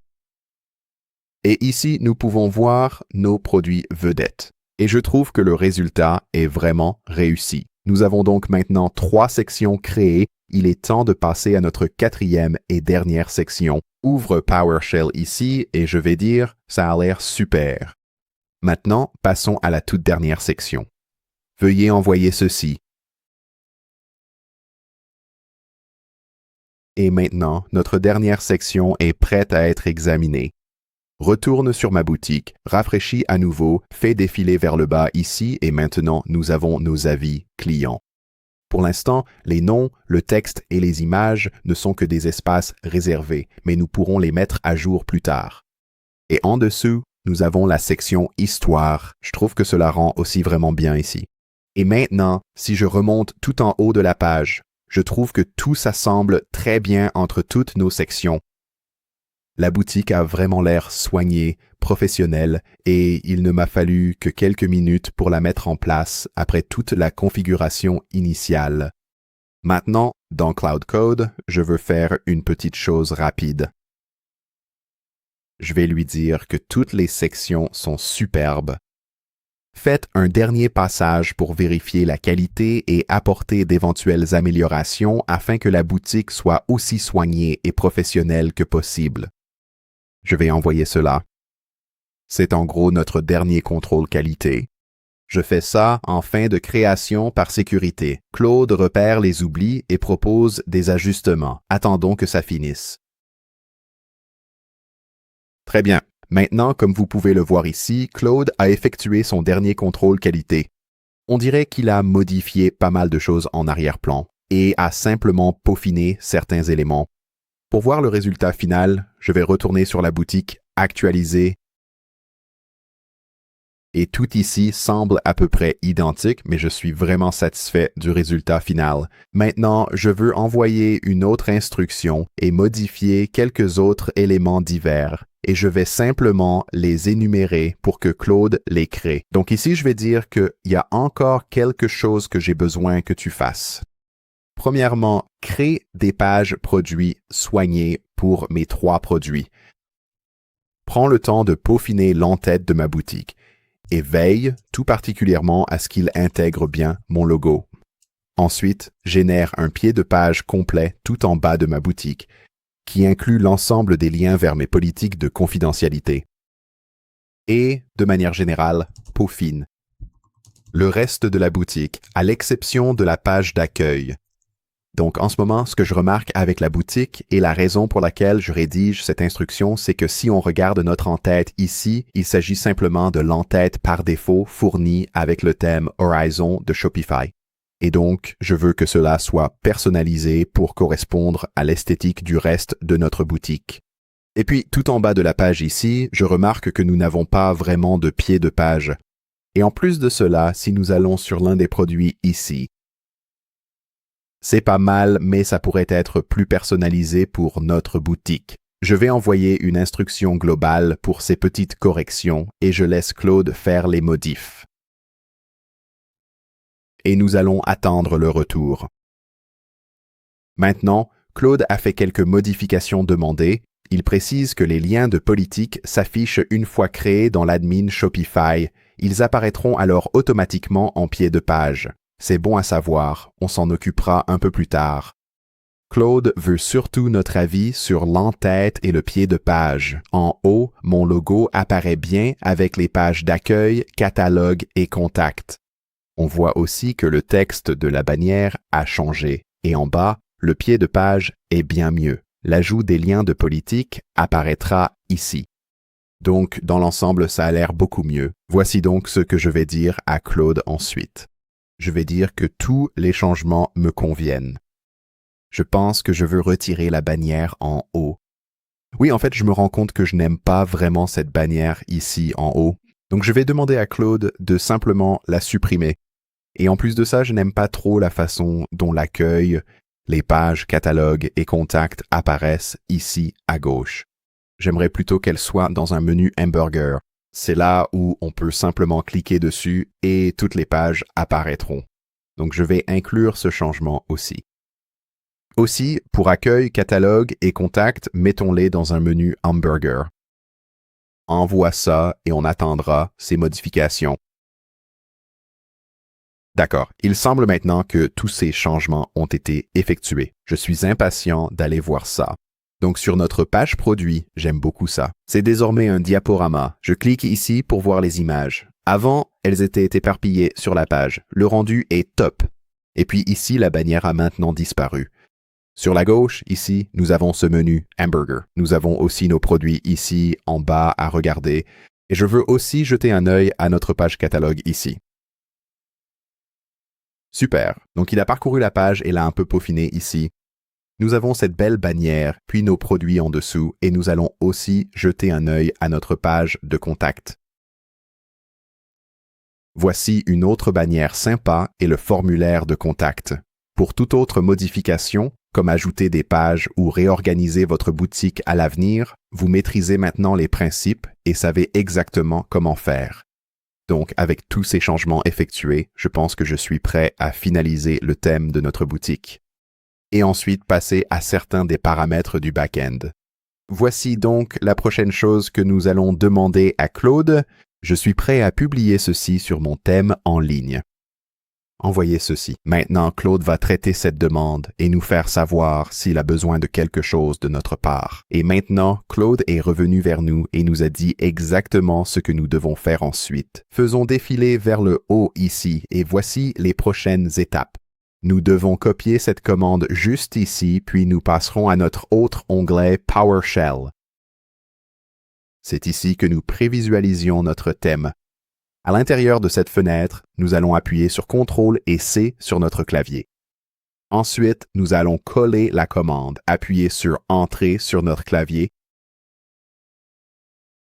Et ici, nous pouvons voir nos produits vedettes. Et je trouve que le résultat est vraiment réussi. Nous avons donc maintenant 3 sections créées. Il est temps de passer à notre 4e et dernière section. Ouvre PowerShell ici et je vais dire, ça a l'air super. Maintenant, passons à la toute dernière section. Veuillez envoyer ceci. Et maintenant, notre dernière section est prête à être examinée. Retourne sur ma boutique, rafraîchis à nouveau, fais défiler vers le bas ici et maintenant nous avons nos avis clients. Pour l'instant, les noms, le texte et les images ne sont que des espaces réservés, mais nous pourrons les mettre à jour plus tard. Et en dessous, nous avons la section Histoire. Je trouve que cela rend aussi vraiment bien ici. Et maintenant, si je remonte tout en haut de la page, je trouve que tout s'assemble très bien entre toutes nos sections. La boutique a vraiment l'air soignée, professionnelle, et il ne m'a fallu que quelques minutes pour la mettre en place après toute la configuration initiale. Maintenant, dans Cloud Code, je veux faire une petite chose rapide. Je vais lui dire que toutes les sections sont superbes. Faites un dernier passage pour vérifier la qualité et apporter d'éventuelles améliorations afin que la boutique soit aussi soignée et professionnelle que possible. Je vais envoyer cela. C'est en gros notre dernier contrôle qualité. Je fais ça en fin de création par sécurité. Claude repère les oublis et propose des ajustements. Attendons que ça finisse. Très bien. Maintenant, comme vous pouvez le voir ici, Claude a effectué son dernier contrôle qualité. On dirait qu'il a modifié pas mal de choses en arrière-plan et a simplement peaufiné certains éléments. Pour voir le résultat final, je vais retourner sur la boutique, actualiser, et tout ici semble à peu près identique, mais je suis vraiment satisfait du résultat final. Maintenant, je veux envoyer une autre instruction et modifier quelques autres éléments divers, et je vais simplement les énumérer pour que Claude les crée. Donc ici, je vais dire qu'il y a encore quelque chose que j'ai besoin que tu fasses. Premièrement, crée des pages produits soignées pour mes 3 produits. Prends le temps de peaufiner l'entête de ma boutique et veille tout particulièrement à ce qu'il intègre bien mon logo. Ensuite, génère un pied de page complet tout en bas de ma boutique qui inclut l'ensemble des liens vers mes politiques de confidentialité. Et, de manière générale, peaufine le reste de la boutique, à l'exception de la page d'accueil. Donc en ce moment, ce que je remarque avec la boutique et la raison pour laquelle je rédige cette instruction, c'est que si on regarde notre en-tête ici, il s'agit simplement de l'en-tête par défaut fournie avec le thème Horizon de Shopify. Et donc, je veux que cela soit personnalisé pour correspondre à l'esthétique du reste de notre boutique. Et puis, tout en bas de la page ici, je remarque que nous n'avons pas vraiment de pied de page. Et en plus de cela, si nous allons sur l'un des produits ici, c'est pas mal, mais ça pourrait être plus personnalisé pour notre boutique. Je vais envoyer une instruction globale pour ces petites corrections et je laisse Claude faire les modifs. Et nous allons attendre le retour. Maintenant, Claude a fait quelques modifications demandées. Il précise que les liens de politique s'affichent une fois créés dans l'admin Shopify. Ils apparaîtront alors automatiquement en pied de page. C'est bon à savoir, on s'en occupera un peu plus tard. Claude veut surtout notre avis sur l'en-tête et le pied de page. En haut, mon logo apparaît bien avec les pages d'accueil, catalogue et contact. On voit aussi que le texte de la bannière a changé. Et en bas, le pied de page est bien mieux. L'ajout des liens de politique apparaîtra ici. Donc, dans l'ensemble, ça a l'air beaucoup mieux. Voici donc ce que je vais dire à Claude ensuite. Je vais dire que tous les changements me conviennent. Je pense que je veux retirer la bannière en haut. Oui, en fait, je me rends compte que je n'aime pas vraiment cette bannière ici en haut. Donc, je vais demander à Claude de simplement la supprimer. Et en plus de ça, je n'aime pas trop la façon dont l'accueil, les pages, catalogues et contacts apparaissent ici à gauche. J'aimerais plutôt qu'elle soit dans un menu hamburger. C'est là où on peut simplement cliquer dessus et toutes les pages apparaîtront. Donc je vais inclure ce changement aussi. Aussi, pour accueil, catalogue et contact, mettons-les dans un menu hamburger. Envoie ça et on attendra ces modifications. D'accord, il semble maintenant que tous ces changements ont été effectués. Je suis impatient d'aller voir ça. Donc sur notre page produit, j'aime beaucoup ça. C'est désormais un diaporama. Je clique ici pour voir les images. Avant, elles étaient éparpillées sur la page. Le rendu est top. Et puis ici, la bannière a maintenant disparu. Sur la gauche, ici, nous avons ce menu Hamburger. Nous avons aussi nos produits ici, en bas, à regarder. Et je veux aussi jeter un œil à notre page catalogue ici. Super. Donc il a parcouru la page et l'a un peu peaufiné ici. Nous avons cette belle bannière, puis nos produits en dessous, et nous allons aussi jeter un œil à notre page de contact. Voici une autre bannière sympa et le formulaire de contact. Pour toute autre modification, comme ajouter des pages ou réorganiser votre boutique à l'avenir, vous maîtrisez maintenant les principes et savez exactement comment faire. Donc, avec tous ces changements effectués, je pense que je suis prêt à finaliser le thème de notre boutique. Et ensuite passer à certains des paramètres du back-end. Voici donc la prochaine chose que nous allons demander à Claude. Je suis prêt à publier ceci sur mon thème en ligne. Envoyez ceci. Maintenant, Claude va traiter cette demande et nous faire savoir s'il a besoin de quelque chose de notre part. Et maintenant, Claude est revenu vers nous et nous a dit exactement ce que nous devons faire ensuite. Faisons défiler vers le haut ici et voici les prochaines étapes. Nous devons copier cette commande juste ici, puis nous passerons à notre autre onglet PowerShell. C'est ici que nous prévisualisions notre thème. À l'intérieur de cette fenêtre, nous allons appuyer sur CTRL et C sur notre clavier. Ensuite, nous allons coller la commande, appuyer sur Entrée sur notre clavier.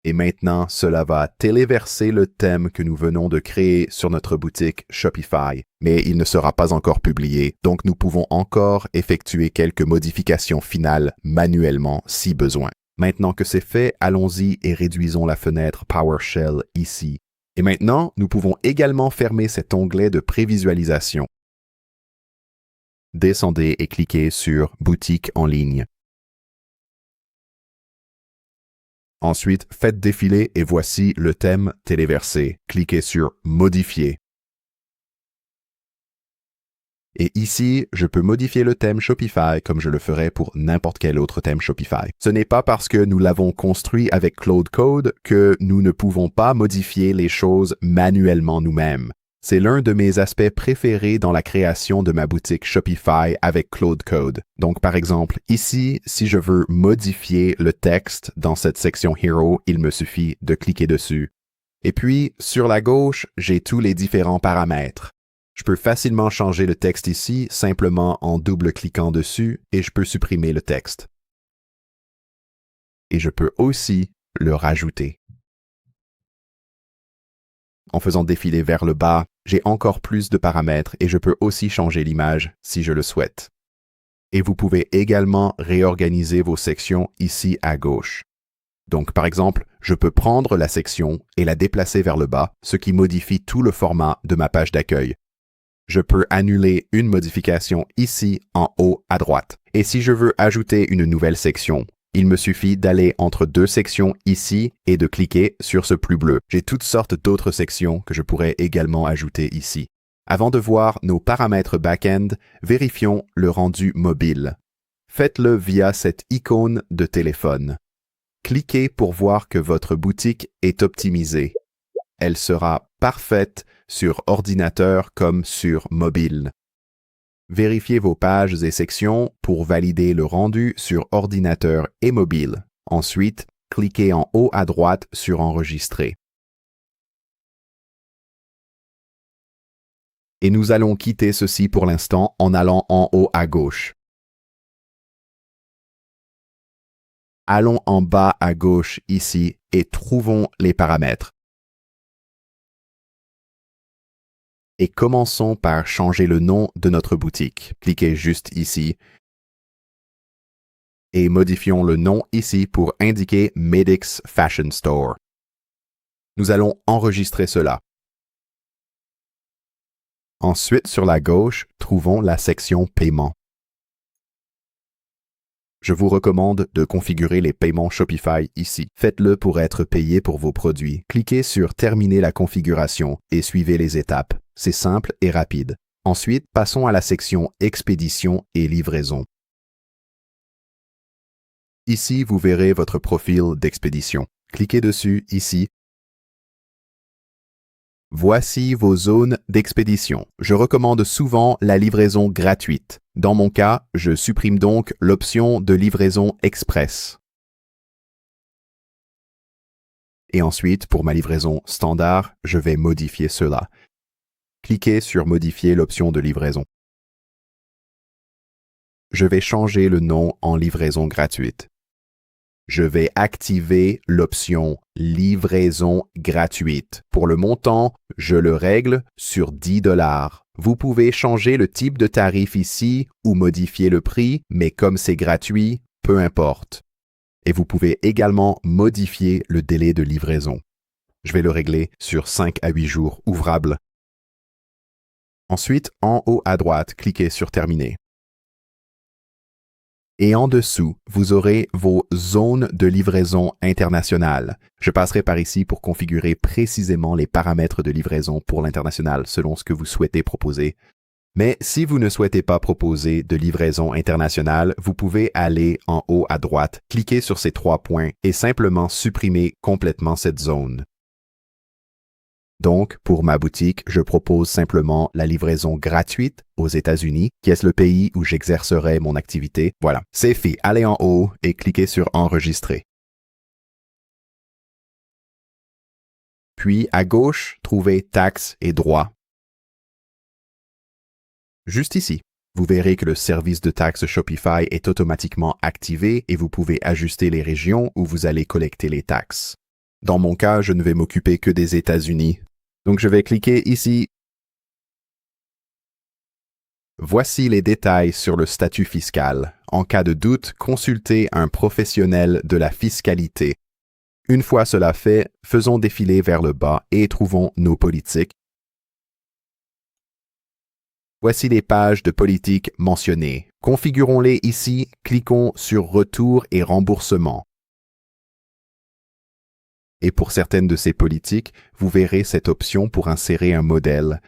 Et maintenant, cela va téléverser le thème que nous venons de créer sur notre boutique Shopify, mais il ne sera pas encore publié, donc nous pouvons encore effectuer quelques modifications finales manuellement si besoin. Maintenant que c'est fait, allons-y et réduisons la fenêtre PowerShell ici. Et maintenant, nous pouvons également fermer cet onglet de prévisualisation. Descendez et cliquez sur Boutique en ligne. Ensuite, faites défiler et voici le thème téléversé. Cliquez sur Modifier. Et ici, je peux modifier le thème Shopify comme je le ferais pour n'importe quel autre thème Shopify. Ce n'est pas parce que nous l'avons construit avec Claude Code que nous ne pouvons pas modifier les choses manuellement nous-mêmes. C'est l'un de mes aspects préférés dans la création de ma boutique Shopify avec Claude Code. Donc, par exemple, ici, si je veux modifier le texte dans cette section Hero, il me suffit de cliquer dessus. Et puis, sur la gauche, j'ai tous les différents paramètres. Je peux facilement changer le texte ici simplement en double-cliquant dessus et je peux supprimer le texte. Et je peux aussi le rajouter. En faisant défiler vers le bas, j'ai encore plus de paramètres et je peux aussi changer l'image si je le souhaite. Et vous pouvez également réorganiser vos sections ici à gauche. Donc, par exemple, je peux prendre la section et la déplacer vers le bas, ce qui modifie tout le format de ma page d'accueil. Je peux annuler une modification ici en haut à droite. Et si je veux ajouter une nouvelle section, il me suffit d'aller entre deux sections ici et de cliquer sur ce plus bleu. J'ai toutes sortes d'autres sections que je pourrais également ajouter ici. Avant de voir nos paramètres back-end, vérifions le rendu mobile. Faites-le via cette icône de téléphone. Cliquez pour voir que votre boutique est optimisée. Elle sera parfaite sur ordinateur comme sur mobile. Vérifiez vos pages et sections pour valider le rendu sur ordinateur et mobile. Ensuite, cliquez en haut à droite sur Enregistrer. Et nous allons quitter ceci pour l'instant en allant en haut à gauche. Allons en bas à gauche ici et trouvons les paramètres. Et commençons par changer le nom de notre boutique. Cliquez juste ici et modifions le nom ici pour indiquer Medix Fashion Store. Nous allons enregistrer cela. Ensuite, sur la gauche, trouvons la section Paiement. Je vous recommande de configurer les paiements Shopify ici. Faites-le pour être payé pour vos produits. Cliquez sur Terminer la configuration et suivez les étapes. C'est simple et rapide. Ensuite, passons à la section Expédition et livraison. Ici, vous verrez votre profil d'expédition. Cliquez dessus ici. Voici vos zones d'expédition. Je recommande souvent la livraison gratuite. Dans mon cas, je supprime donc l'option de livraison express. Et ensuite, pour ma livraison standard, je vais modifier cela. Cliquez sur Modifier l'option de livraison. Je vais changer le nom en livraison gratuite. Je vais activer l'option Livraison gratuite. Pour le montant, je le règle sur 10 $. Vous pouvez changer le type de tarif ici ou modifier le prix, mais comme c'est gratuit, peu importe. Et vous pouvez également modifier le délai de livraison. Je vais le régler sur 5 à 8 jours ouvrables. Ensuite, en haut à droite, cliquez sur Terminer. Et en dessous, vous aurez vos zones de livraison internationale. Je passerai par ici pour configurer précisément les paramètres de livraison pour l'international selon ce que vous souhaitez proposer. Mais si vous ne souhaitez pas proposer de livraison internationale, vous pouvez aller en haut à droite, cliquer sur ces 3 points et simplement supprimer complètement cette zone. Donc, pour ma boutique, je propose simplement la livraison gratuite aux États-Unis, qui est le pays où j'exercerai mon activité. Voilà, c'est fait. Allez en haut et cliquez sur Enregistrer. Puis, à gauche, trouvez Taxes et droits. Juste ici, vous verrez que le service de taxes Shopify est automatiquement activé et vous pouvez ajuster les régions où vous allez collecter les taxes. Dans mon cas, je ne vais m'occuper que des États-Unis. Donc, je vais cliquer ici. Voici les détails sur le statut fiscal. En cas de doute, consultez un professionnel de la fiscalité. Une fois cela fait, faisons défiler vers le bas et trouvons nos politiques. Voici les pages de politique mentionnées. Configurons-les ici, cliquons sur Retour et remboursement. Et pour certaines de ces politiques, vous verrez cette option pour insérer un modèle.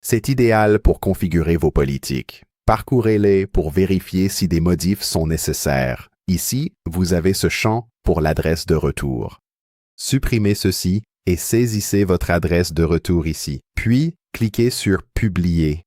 C'est idéal pour configurer vos politiques. Parcourez-les pour vérifier si des modifs sont nécessaires. Ici, vous avez ce champ pour l'adresse de retour. Supprimez ceci et saisissez votre adresse de retour ici. Puis, cliquez sur « Publier ».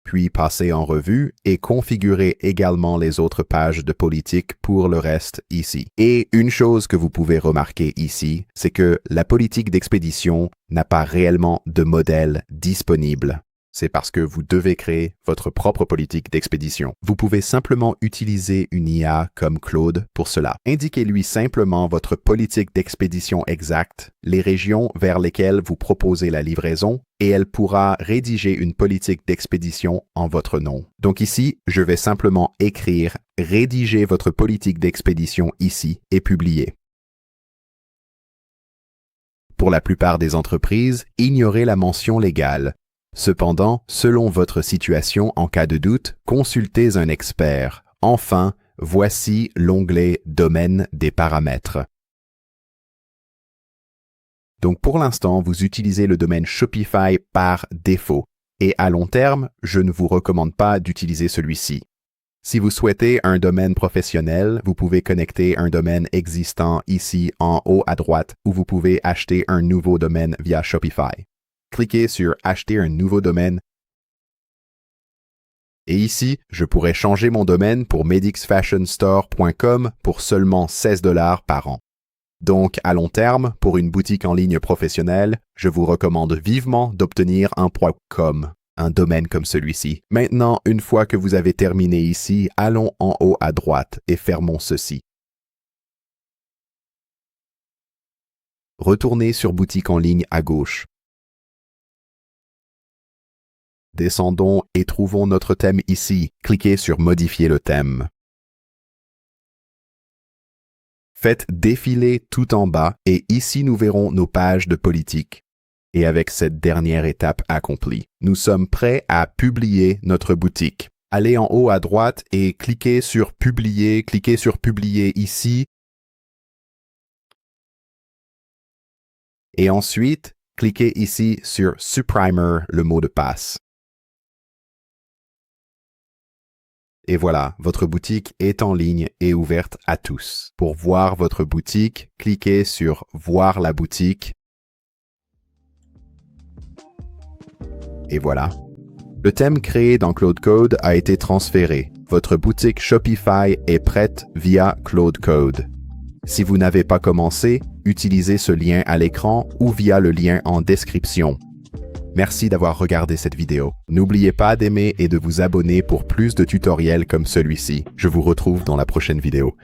Puis passez en revue et configurez également les autres pages de politique pour le reste ici. Et une chose que vous pouvez remarquer ici, c'est que la politique d'expédition n'a pas réellement de modèle disponible. C'est parce que vous devez créer votre propre politique d'expédition. Vous pouvez simplement utiliser une IA comme Claude pour cela. Indiquez-lui simplement votre politique d'expédition exacte, les régions vers lesquelles vous proposez la livraison, et elle pourra rédiger une politique d'expédition en votre nom. Donc ici, je vais simplement écrire « Rédigez votre politique d'expédition ici » et publier. Pour la plupart des entreprises, ignorez la mention légale. Cependant, selon votre situation en cas de doute, consultez un expert. Enfin, voici l'onglet « Domaine des paramètres ». Donc pour l'instant, vous utilisez le domaine Shopify par défaut. Et à long terme, je ne vous recommande pas d'utiliser celui-ci. Si vous souhaitez un domaine professionnel, vous pouvez connecter un domaine existant ici en haut à droite où vous pouvez acheter un nouveau domaine via Shopify. Cliquez sur « Acheter un nouveau domaine » et ici, je pourrais changer mon domaine pour medixfashionstore.com pour seulement 16 $ par an. Donc, à long terme, pour une boutique en ligne professionnelle, je vous recommande vivement d'obtenir un .com, un domaine comme celui-ci. Maintenant, une fois que vous avez terminé ici, allons en haut à droite et fermons ceci. Retournez sur boutique en ligne à gauche. Descendons et trouvons notre thème ici. Cliquez sur « Modifier le thème ». Faites défiler tout en bas et ici nous verrons nos pages de politique. Et avec cette dernière étape accomplie, nous sommes prêts à publier notre boutique. Allez en haut à droite et cliquez sur « Publier », cliquez sur « Publier » ici. Et ensuite, cliquez ici sur « Supprimer » le mot de passe. Et voilà, votre boutique est en ligne et ouverte à tous. Pour voir votre boutique, cliquez sur « Voir la boutique ». Et voilà. Le thème créé dans Claude Code a été transféré. Votre boutique Shopify est prête via Claude Code. Si vous n'avez pas commencé, utilisez ce lien à l'écran ou via le lien en description. Merci d'avoir regardé cette vidéo. N'oubliez pas d'aimer et de vous abonner pour plus de tutoriels comme celui-ci. Je vous retrouve dans la prochaine vidéo.